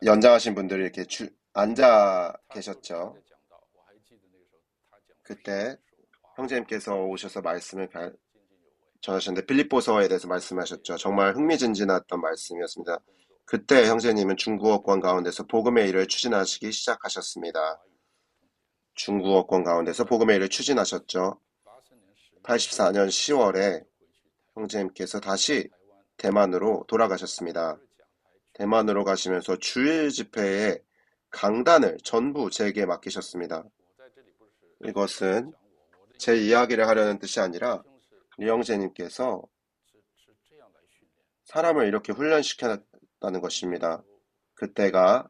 연장하신 분들이 이렇게 앉아 계셨죠. 그때 형제님께서 오셔서 말씀을 전하셨는데 빌립보서에 대해서 말씀하셨죠. 정말 흥미진진했던 말씀이었습니다. 그때 형제님은 중국어권 가운데서 복음의 일을 추진하시기 시작하셨습니다. 중국어권 가운데서 복음의 일을 추진하셨죠. 84년 10월에 형제님께서 다시 대만으로 돌아가셨습니다. 대만으로 가시면서 주일 집회에 강단을 전부 제게 맡기셨습니다. 이것은 제 이야기를 하려는 뜻이 아니라 리영재님께서 사람을 이렇게 훈련시켰다는 것입니다. 그때가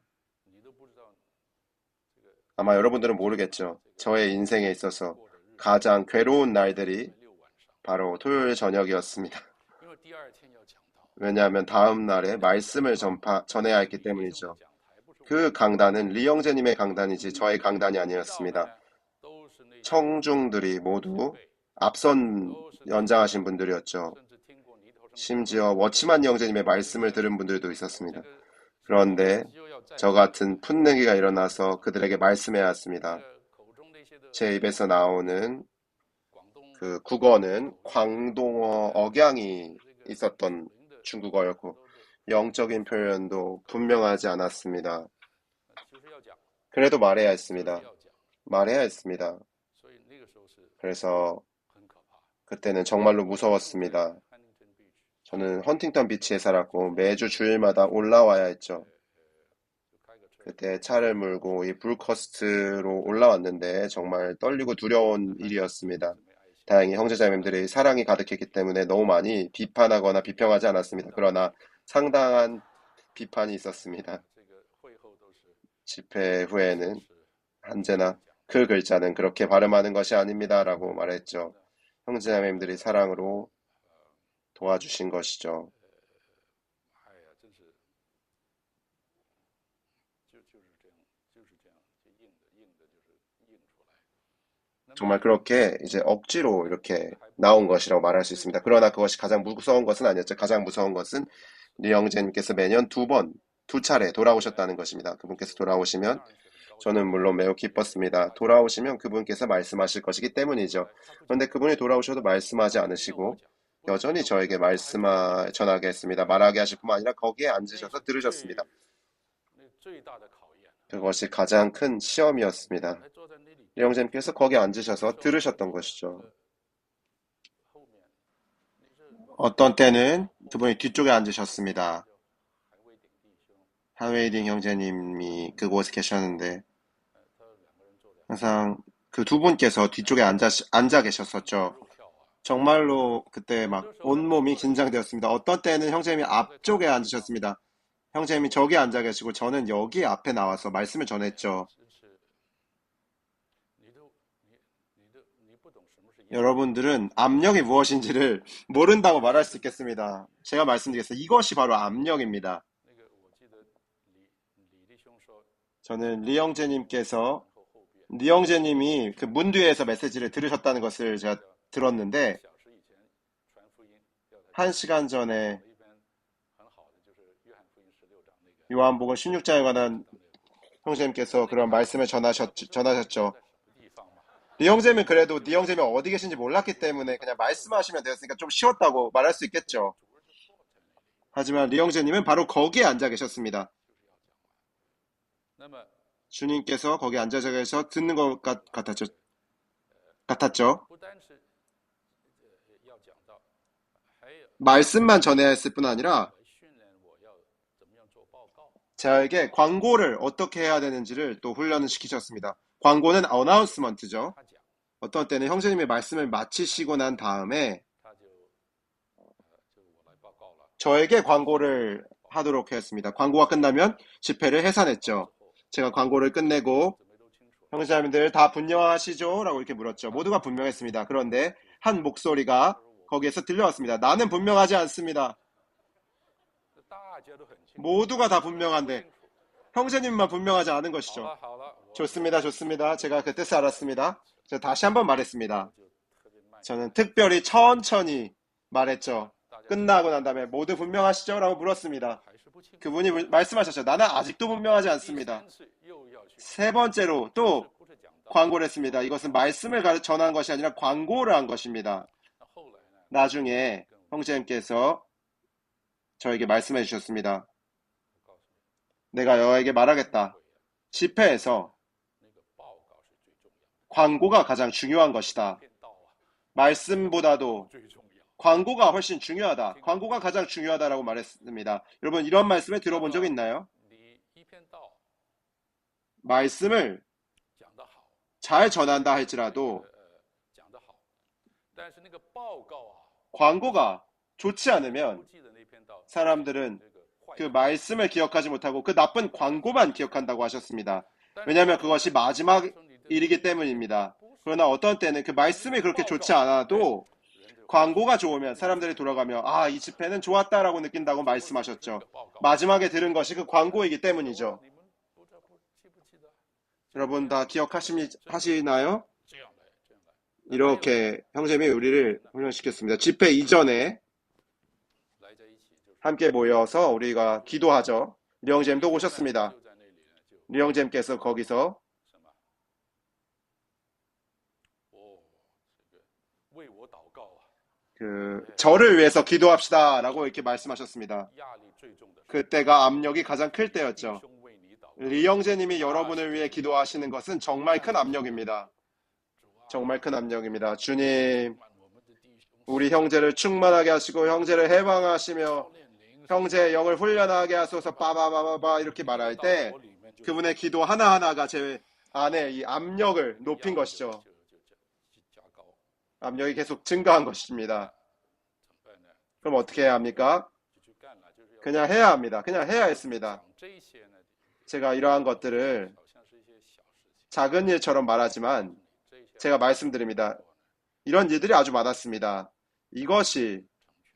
아마 여러분들은 모르겠죠. 저의 인생에 있어서 가장 괴로운 날들이 바로 토요일 저녁이었습니다. 왜냐하면 다음 날에 말씀을 전해야 했기 때문이죠. 그 강단은 리영재님의 강단이지 저의 강단이 아니었습니다. 청중들이 모두 앞선 연장하신 분들이었죠. 심지어 워치만 영재님의 말씀을 들은 분들도 있었습니다. 그런데 저 같은 풋내기가 일어나서 그들에게 말씀해야 했습니다. 제 입에서 나오는 그 국어는 광동어 억양이 있었던 중국어였고 영적인 표현도 분명하지 않았습니다. 그래도 말해야 했습니다. 말해야 했습니다. 그래서 그때는 정말로 무서웠습니다. 저는 헌팅턴 비치에 살았고 매주 주일마다 올라와야 했죠. 그때 차를 몰고 이 브루커스트로 올라왔는데 정말 떨리고 두려운 일이었습니다. 다행히 형제자매들의 사랑이 가득했기 때문에 너무 많이 비판하거나 비평하지 않았습니다. 그러나 상당한 비판이 있었습니다. 집회 후에는 언제나 그 글자는 그렇게 발음하는 것이 아닙니다. 라고 말했죠. 형제자매들이 사랑으로 도와주신 것이죠. 정말 그렇게 이제 억지로 이렇게 나온 것이라고 말할 수 있습니다. 그러나 그것이 가장 무서운 것은 아니었죠. 가장 무서운 것은 리영재님께서 매년 두 차례 돌아오셨다는 것입니다. 그분께서 돌아오시면 저는 물론 매우 기뻤습니다. 돌아오시면 그분께서 말씀하실 것이기 때문이죠. 그런데 그분이 돌아오셔도 말씀하지 않으시고 여전히 저에게 전하게 했습니다. 말하게 하실 뿐만 아니라 거기에 앉으셔서 들으셨습니다. 그것이 가장 큰 시험이었습니다. 리영재님께서 거기에 앉으셔서 들으셨던 것이죠. 어떤 때는 그분이 뒤쪽에 앉으셨습니다. 한웨이딩 형제님이 그곳에 계셨는데 항상 그 두 분께서 뒤쪽에 앉아 계셨었죠. 정말로 그때 막 온몸이 긴장되었습니다. 어떤 때는 형제님이 앞쪽에 앉으셨습니다. 형제님이 저기 앉아 계시고 저는 여기 앞에 나와서 말씀을 전했죠. 여러분들은 압력이 무엇인지를 모른다고 말할 수 있겠습니다. 제가 말씀드리겠습니다. 이것이 바로 압력입니다. 저는 리영재님이 그 문 뒤에서 메시지를 들으셨다는 것을 제가 들었는데 1시간 전에 요한복음 16장에 관한 형제님께서 그런 말씀을 전하셨죠. 리형제는 그래도 리형제가 어디 계신지 몰랐기 때문에 그냥 말씀하시면 되었으니까 좀 쉬웠다고 말할 수 있겠죠. 하지만 리형제님은 바로 거기에 앉아 계셨습니다. 주님께서 거기 앉아 계셔서 듣는 것 같았죠. 말씀만 전해야 했을 뿐 아니라 저에게 광고를 어떻게 해야 되는지를 또 훈련을 시키셨습니다. 광고는 어나운스먼트죠. 어떤 때는 형제님의 말씀을 마치시고 난 다음에 저에게 광고를 하도록 했습니다. 광고가 끝나면 집회를 해산했죠. 제가 광고를 끝내고 형제자매들 다 분명하시죠? 라고 이렇게 물었죠. 모두가 분명했습니다. 그런데 한 목소리가 거기에서 들려왔습니다. 나는 분명하지 않습니다. 모두가 다 분명한데 형제님만 분명하지 않은 것이죠. 좋습니다. 좋습니다. 제가 그 뜻을 알았습니다. 제가 다시 한번 말했습니다. 저는 특별히 천천히 말했죠. 끝나고 난 다음에 모두 분명하시죠? 라고 물었습니다. 그분이 말씀하셨죠. 나는 아직도 분명하지 않습니다. 세 번째로 또 광고를 했습니다. 이것은 말씀을 전한 것이 아니라 광고를 한 것입니다. 나중에 형제님께서 저에게 말씀해 주셨습니다. 내가 여에게 말하겠다. 집회에서 광고가 가장 중요한 것이다. 말씀보다도 광고가 훨씬 중요하다. 광고가 가장 중요하다라고 말했습니다. 여러분, 이런 말씀을 들어본 적 있나요? 말씀을 잘 전한다 할지라도 광고가 좋지 않으면 사람들은 그 말씀을 기억하지 못하고 그 나쁜 광고만 기억한다고 하셨습니다. 왜냐하면 그것이 마지막 일이기 때문입니다. 그러나 어떤 때는 그 말씀이 그렇게 좋지 않아도 광고가 좋으면 사람들이 돌아가며 아, 이 집회는 좋았다라고 느낀다고 말씀하셨죠. 마지막에 들은 것이 그 광고이기 때문이죠. 여러분 다 기억하시나요? 이렇게 형제님이 우리를 훈련시켰습니다. 집회 이전에 함께 모여서 우리가 기도하죠. 리형제님도 오셨습니다. 리형제님께서 거기서 저를 위해서 기도합시다 라고 이렇게 말씀하셨습니다. 그때가 압력이 가장 클 때였죠. 리형제님이 여러분을 위해 기도하시는 것은 정말 큰 압력입니다. 정말 큰 압력입니다. 주님, 우리 형제를 충만하게 하시고 형제를 해방하시며 형제의 영을 훈련하게 하소서 빠바바바바 이렇게 말할 때 그분의 기도 하나하나가 제 안에 이 압력을 높인 것이죠. 압력이 계속 증가한 것입니다. 그럼 어떻게 해야 합니까? 그냥 해야 합니다. 그냥 해야 했습니다. 제가 이러한 것들을 작은 일처럼 말하지만 제가 말씀드립니다. 이런 일들이 아주 많았습니다. 이것이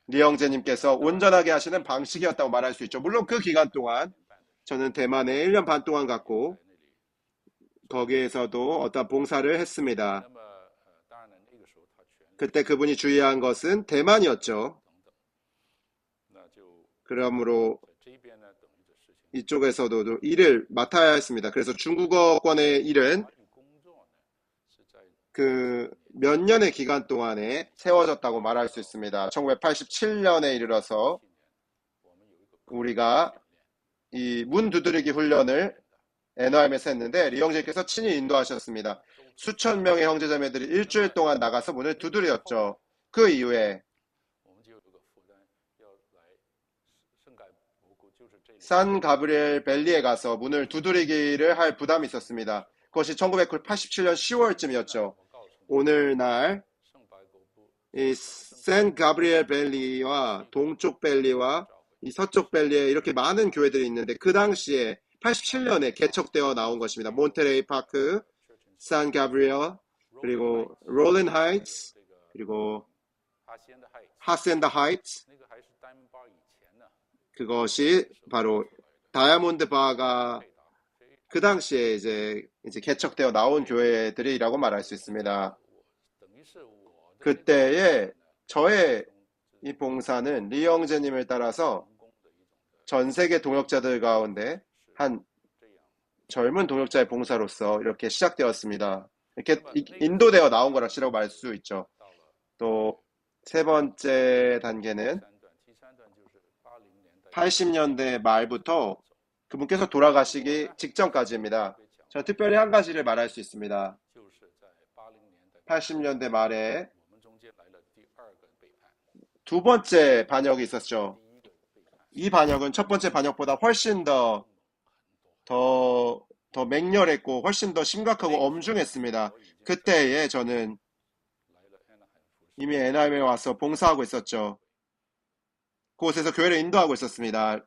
리형제님께서 온전하게 하시는 방식이었다고 말할 수 있죠. 물론 그 기간 동안 저는 대만에 1년 반 동안 갔고 거기에서도 어떤 봉사를 했습니다. 그때 그분이 주의한 것은 대만이었죠. 그러므로 이쪽에서도 일을 맡아야 했습니다. 그래서 중국어권의 일은 그 몇 년의 기간 동안에 세워졌다고 말할 수 있습니다. 1987년에 이르러서 우리가 이 문 두드리기 훈련을 NRM에서 했는데 리형제께서 친히 인도하셨습니다. 수천 명의 형제자매들이 일주일 동안 나가서 문을 두드렸죠. 그 이후에 산 가브리엘 밸리에 가서 문을 두드리기를 할 부담이 있었습니다. 그것이 1987년 10월쯤이었죠. 오늘날 이 샌 가브리엘 밸리와 동쪽 밸리와 이 서쪽 밸리에 이렇게 많은 교회들이 있는데 그 당시에 87년에 개척되어 나온 것입니다. 몬테레이 파크, 산 가브리엘, 그리고 롤린 하이츠, 그리고 하센다 하이츠. 그것이 바로 다이아몬드 바가 그 당시에 이제 개척되어 나온 교회들이라고 말할 수 있습니다. 그때에 저의 이 봉사는 리형제님을 따라서 전 세계 동역자들 가운데 한 젊은 동역자의 봉사로서 이렇게 시작되었습니다. 이렇게 인도되어 나온 거라고 말할 수 있죠. 또 세 번째 단계는 80년대 말부터 그분께서 돌아가시기 직전까지입니다. 저 특별히 한 가지를 말할 수 있습니다. 80년대 말에 두 번째 반역이 있었죠. 이 반역은 첫 번째 반역보다 훨씬 더 맹렬했고 훨씬 더 심각하고 엄중했습니다. 그때에 저는 이미 NRM에 와서 봉사하고 있었죠. 그곳에서 교회를 인도하고 있었습니다.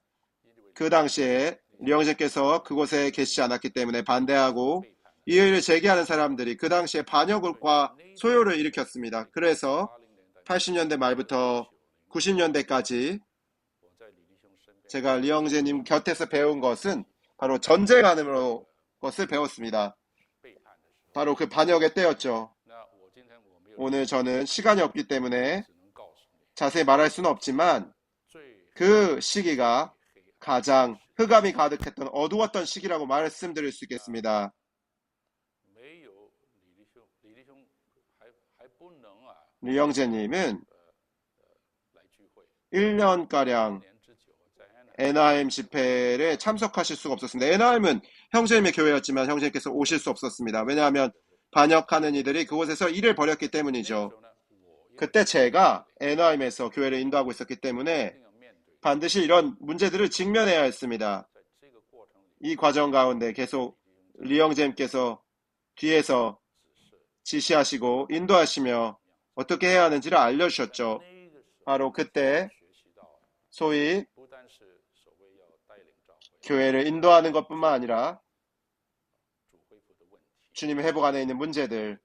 그 당시에 리형제께서 그곳에 계시지 않았기 때문에 반대하고 이의를 제기하는 사람들이 그 당시에 반역과 소요를 일으켰습니다. 그래서 80년대 말부터 90년대까지 제가 리형제님 곁에서 배운 것은 바로 전쟁하는 것을 배웠습니다. 바로 그 반역의 때였죠. 오늘 저는 시간이 없기 때문에 자세히 말할 수는 없지만 그 시기가 가장 흑암이 가득했던 어두웠던 시기라고 말씀드릴 수 있겠습니다. 리형제님은 1년가량 애나임 집회에 참석하실 수가 없었습니다. 애나임은 형제님의 교회였지만 형제님께서 오실 수 없었습니다. 왜냐하면 반역하는 이들이 그곳에서 일을 벌였기 때문이죠. 그때 제가 애나임에서 교회를 인도하고 있었기 때문에 반드시 이런 문제들을 직면해야 했습니다. 이 과정 가운데 계속 리영잼께서 뒤에서 지시하시고 인도하시며 어떻게 해야 하는지를 알려주셨죠. 바로 그때 소위 교회를 인도하는 것뿐만 아니라 주님의 회복 안에 있는 문제들,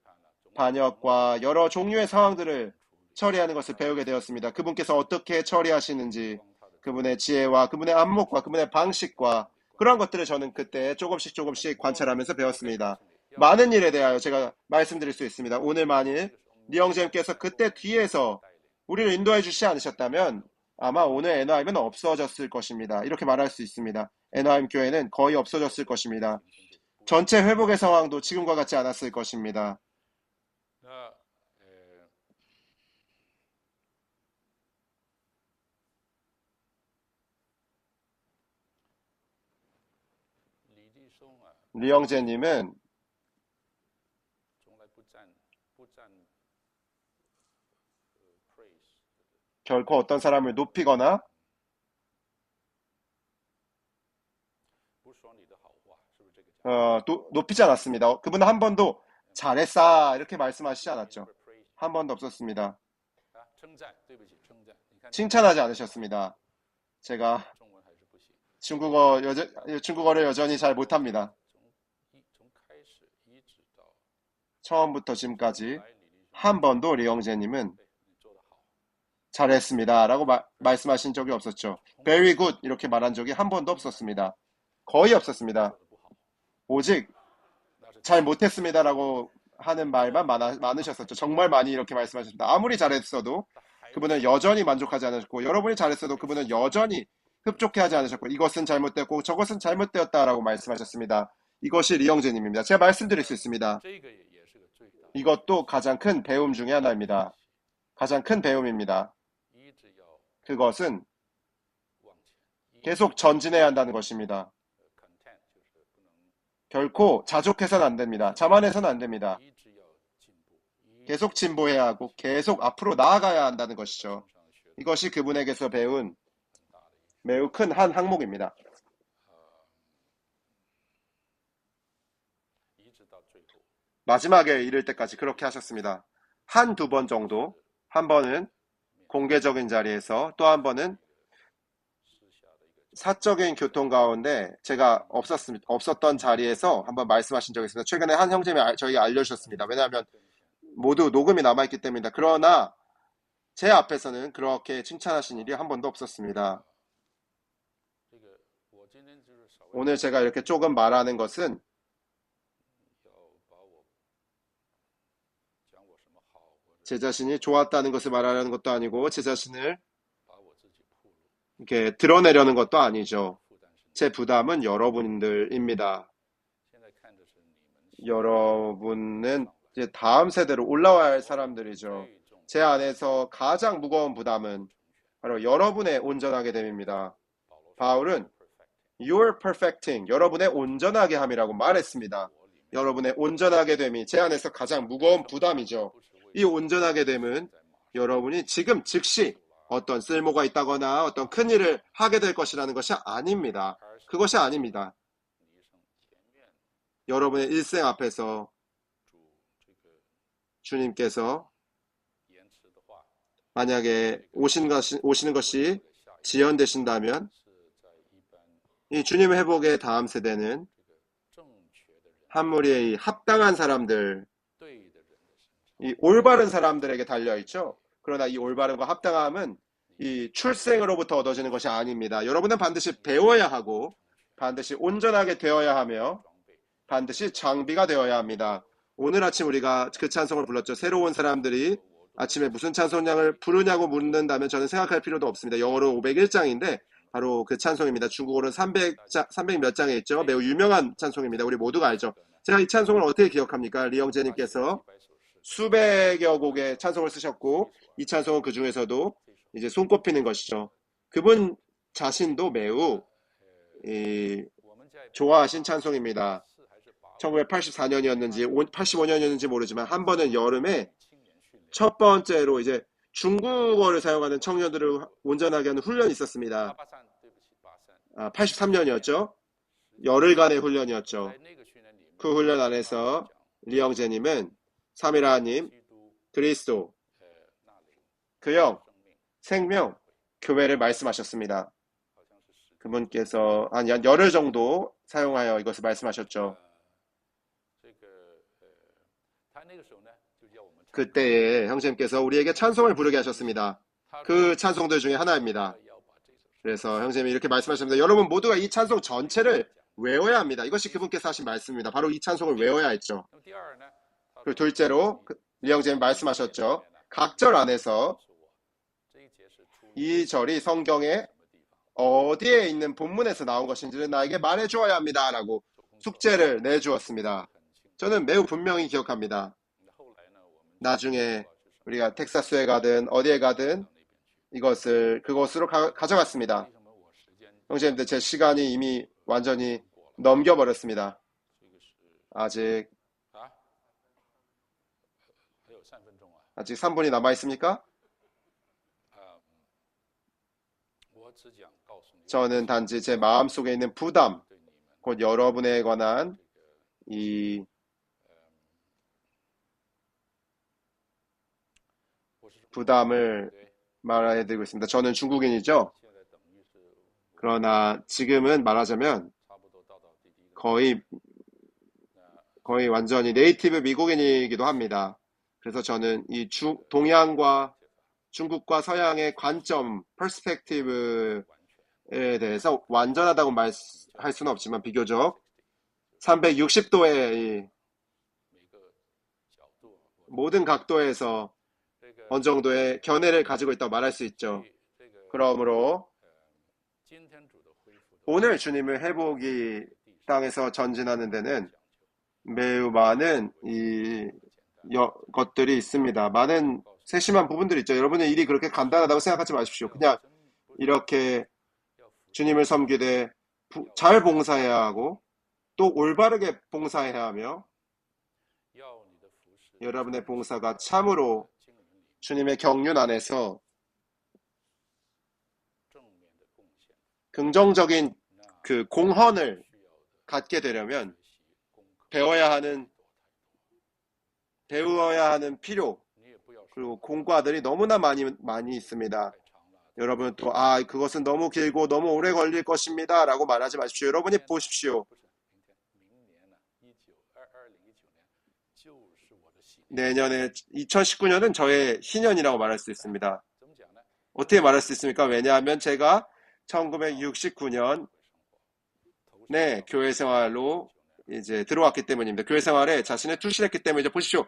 반역과 여러 종류의 상황들을 처리하는 것을 배우게 되었습니다. 그분께서 어떻게 처리하시는지, 그분의 지혜와 그분의 안목과 그분의 방식과 그런 것들을 저는 그때 조금씩 관찰하면서 배웠습니다. 많은 일에 대하여 제가 말씀드릴 수 있습니다. 오늘 만일 리영잼께서 그때 뒤에서 우리를 인도해 주시지 않으셨다면 아마 오늘 애나임은 없어졌을 것입니다. 이렇게 말할 수 있습니다. 애나임 교회는 거의 없어졌을 것입니다. 전체 회복의 상황도 지금과 같지 않았을 것입니다. 리영재님은 결코 어떤 사람을 높이거나 높이지 않았습니다. 그분은 한 번도 잘했어 이렇게 말씀하시지 않았죠. 한 번도 없었습니다. 칭찬하지 않으셨습니다. 제가 중국어를 여전히 잘 못합니다. 처음부터 지금까지 한 번도 리영재님은 잘했습니다 라고 말씀하신 적이 없었죠. Very good 이렇게 말한 적이 한 번도 없었습니다. 거의 없었습니다. 오직 잘 못했습니다 라고 하는 말만 많으셨었죠. 정말 많이 이렇게 말씀하셨습니다. 아무리 잘했어도 그분은 여전히 만족하지 않으셨고, 여러분이 잘했어도 그분은 여전히 흡족해하지 않으셨고, 이것은 잘못되었고 저것은 잘못되었다라고 말씀하셨습니다. 이것이 리영재님입니다. 제가 말씀드릴 수 있습니다. 이것도 가장 큰 배움 중에 하나입니다. 가장 큰 배움입니다. 그것은 계속 전진해야 한다는 것입니다. 결코 자족해서는 안 됩니다. 자만해서는 안 됩니다. 계속 진보해야 하고 계속 앞으로 나아가야 한다는 것이죠. 이것이 그분에게서 배운 매우 큰 한 항목입니다. 마지막에 이를 때까지 그렇게 하셨습니다. 한두 번 정도, 한 번은 공개적인 자리에서 또 한 번은 사적인 교통 가운데 제가 없었던 자리에서 한번 말씀하신 적이 있습니다. 최근에 한 형제님이 저희가 알려주셨습니다. 왜냐하면 모두 녹음이 남아있기 때문이다. 그러나 제 앞에서는 그렇게 칭찬하신 일이 한 번도 없었습니다. 오늘 제가 이렇게 조금 말하는 것은 제 자신이 좋았다는 것을 말하려는 것도 아니고 제 자신을 이렇게 드러내려는 것도 아니죠. 제 부담은 여러분들입니다. 여러분은 이제 다음 세대로 올라와야 할 사람들이죠. 제 안에서 가장 무거운 부담은 바로 여러분의 온전하게 됨입니다. 바울은 You're perfecting, 여러분의 온전하게 함이라고 말했습니다. 여러분의 온전하게 됨이 제 안에서 가장 무거운 부담이죠. 이 온전하게 됨은 여러분이 지금 즉시 어떤 쓸모가 있다거나 어떤 큰 일을 하게 될 것이라는 것이 아닙니다. 그것이 아닙니다. 여러분의 일생 앞에서 주님께서 만약에 오시는 것이 지연되신다면 이 주님의 회복의 다음 세대는 한 무리의 합당한 사람들, 이 올바른 사람들에게 달려있죠. 그러나 이 올바름과 합당함은 이 출생으로부터 얻어지는 것이 아닙니다. 여러분은 반드시 배워야 하고 반드시 온전하게 되어야 하며 반드시 장비가 되어야 합니다. 오늘 아침 우리가 그 찬송을 불렀죠. 새로운 사람들이 아침에 무슨 찬송량을 부르냐고 묻는다면 저는 생각할 필요도 없습니다. 영어로 501장인데 바로 그 찬송입니다. 중국어로는 300 몇 장에 있죠. 매우 유명한 찬송입니다. 우리 모두가 알죠. 제가 이 찬송을 어떻게 기억합니까? 리영재님께서 수백여 곡의 찬송을 쓰셨고 이 찬송은 그 중에서도 이제 손꼽히는 것이죠. 그분 자신도 매우 좋아하신 찬송입니다. 1984년이었는지 85년이었는지 모르지만 한 번은 여름에 첫 번째로 이제 중국어를 사용하는 청년들을 온전하게 하는 훈련이 있었습니다. 83년이었죠. 열흘간의 훈련이었죠. 그 훈련 안에서 리영재님은 삼일하나님, 그리스도, 그 영, 생명, 교회를 말씀하셨습니다. 그분께서 한 열흘 정도 사용하여 이것을 말씀하셨죠. 그때에 형제님께서 우리에게 찬송을 부르게 하셨습니다. 그 찬송들 중에 하나입니다. 그래서 형제님이 이렇게 말씀하셨습니다. 여러분 모두가 이 찬송 전체를 외워야 합니다. 이것이 그분께서 하신 말씀입니다. 바로 이 찬송을 외워야 했죠. 그리고 둘째로 리형제님 말씀하셨죠. 각 절 안에서 이 절이 성경에 어디에 있는 본문에서 나온 것인지를 나에게 말해주어야 합니다. 라고 숙제를 내주었습니다. 저는 매우 분명히 기억합니다. 나중에 우리가 텍사스에 가든 어디에 가든 그것으로 가져갔습니다. 형제님들 제 시간이 이미 완전히 넘겨버렸습니다. 아직 3분이 남아있습니까? 저는 단지 제 마음속에 있는 부담, 곧 여러분에 관한 이 부담을 말해드리고 있습니다. 저는 중국인이죠. 그러나 지금은 말하자면 거의 완전히 네이티브 미국인이기도 합니다. 그래서 저는 이 동양과 중국과 서양의 관점, 퍼스펙티브에 대해서 완전하다고 말할 수는 없지만 비교적 360도의 모든 각도에서 어느 정도의 견해를 가지고 있다고 말할 수 있죠. 그러므로 오늘 주님을 회복이 땅에서 전진하는 데는 매우 많은 것들이 있습니다. 많은 세심한 부분들이 있죠. 여러분의 일이 그렇게 간단하다고 생각하지 마십시오. 그냥 이렇게 주님을 섬기되 잘 봉사해야 하고 또 올바르게 봉사해야 하며 여러분의 봉사가 참으로 주님의 경륜 안에서 긍정적인 그 공헌을 갖게 되려면 배워야 하는 필요 그리고 공과들이 너무나 많이 있습니다. 여러분 또 그것은 너무 길고 너무 오래 걸릴 것입니다 라고 말하지 마십시오. 여러분이 보십시오. 내년에 2019년은 저의 희년이라고 말할 수 있습니다. 어떻게 말할 수 있습니까? 왜냐하면 제가 1969년에 교회 생활로 이제 들어왔기 때문입니다. 교회 생활에 자신을 투신했기 때문에 이제 보십시오.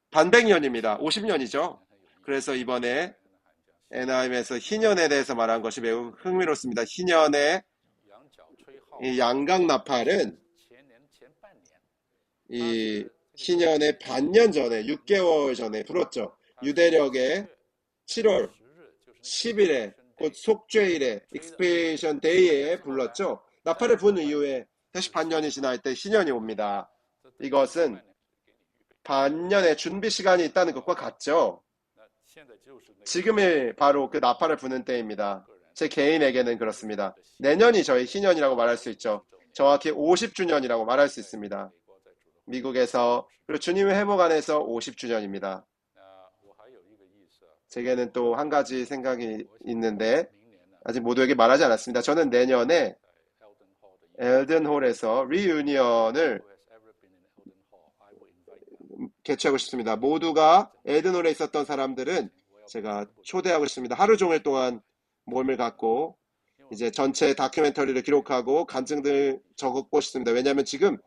반백년입니다. 50년이죠. 그래서 이번에 애나임에서 희년에 대해서 말한 것이 매우 흥미롭습니다. 희년의 이 양강나팔은 이 희년의 반년 전에 6개월 전에 불었죠. 유대력의 7월 10일에 곧 속죄일에 익스피에이션 데이에 불렀죠. 나팔을 분 이후에 다시 반년이 지날 때 희년이 옵니다. 이것은 반년의 준비 시간이 있다는 것과 같죠. 지금이 바로 그 나팔을 부는 때입니다. 제 개인에게는 그렇습니다. 내년이 저희 희년이라고 말할 수 있죠. 정확히 50주년이라고 말할 수 있습니다. 미국에서 그리고 주님의 회복 안에서 50주년입니다. 제게는 또 한 가지 생각이 있는데 아직 모두에게 말하지 않았습니다. 저는 내년에 엘든홀에서 리유니언을 개최하고 싶습니다. 모두가 엘든홀에 있었던 사람들은 제가 초대하고 싶습니다. 하루 종일 동안 모임을 갖고 이제 전체 다큐멘터리를 기록하고 간증들 적고 싶습니다. 왜냐하면 지금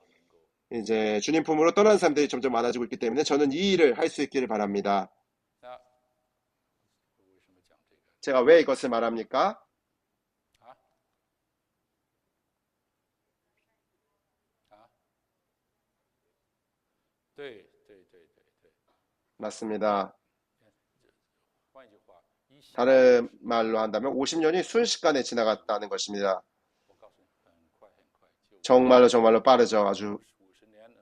이제 주님 품으로 떠나는 사람들이 점점 많아지고 있기 때문에 저는 이 일을 할 수 있기를 바랍니다. 제가 왜 이것을 말합니까? 맞습니다. 다른 말로 한다면 50년이 순식간에 지나갔다는 것입니다. 정말로 정말로 빠르죠. 아주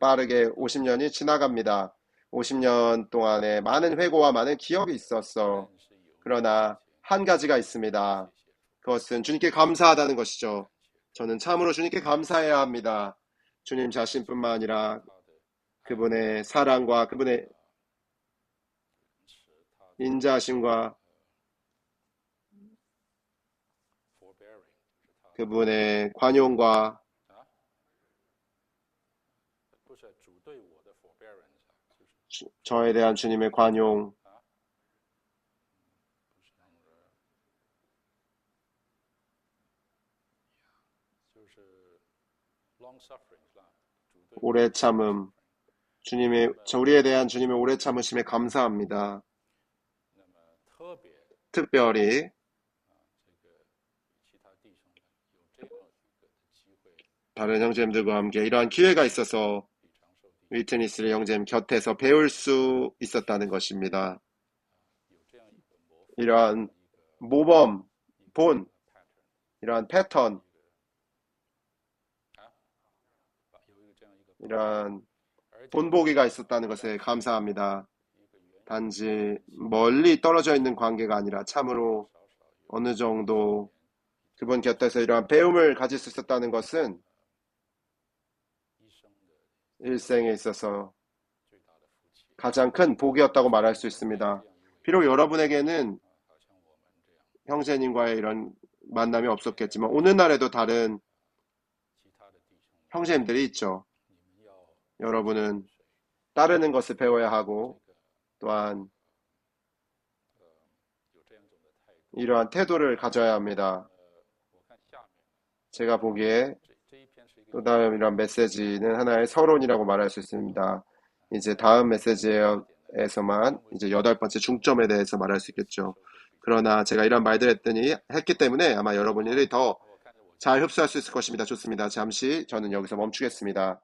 빠르게 50년이 지나갑니다. 50년 동안에 많은 회고와 많은 기억이 있었어. 그러나 한 가지가 있습니다. 그것은 주님께 감사하다는 것이죠. 저는 참으로 주님께 감사해야 합니다. 주님 자신뿐만 아니라 그분의 사랑과 그분의 인자하심과 그분의 관용과 저에 대한 주님의 관용, 오래 참음, 우리에 대한 주님의 오래 참으심에 감사합니다. 특별히 다른 형제님들과 함께 이러한 기회가 있어서 위트니스의 형제님 곁에서 배울 수 있었다는 것입니다. 이러한 모범, 이러한 패턴, 이러한 본보기가 있었다는 것에 감사합니다. 단지 멀리 떨어져 있는 관계가 아니라 참으로 어느 정도 그분 곁에서 이러한 배움을 가질 수 있었다는 것은 일생에 있어서 가장 큰 복이었다고 말할 수 있습니다. 비록 여러분에게는 형제님과의 이런 만남이 없었겠지만 오늘날에도 다른 형제님들이 있죠. 여러분은 따르는 것을 배워야 하고 또한 이러한 태도를 가져야 합니다. 제가 보기에 또 다음 이런 메시지는 하나의 서론이라고 말할 수 있습니다. 이제 다음 메시지에서만 이제 8번째 중점에 대해서 말할 수 있겠죠. 그러나 제가 이런 말들 했기 때문에 아마 여러분들이 더 잘 흡수할 수 있을 것입니다. 좋습니다. 잠시 저는 여기서 멈추겠습니다.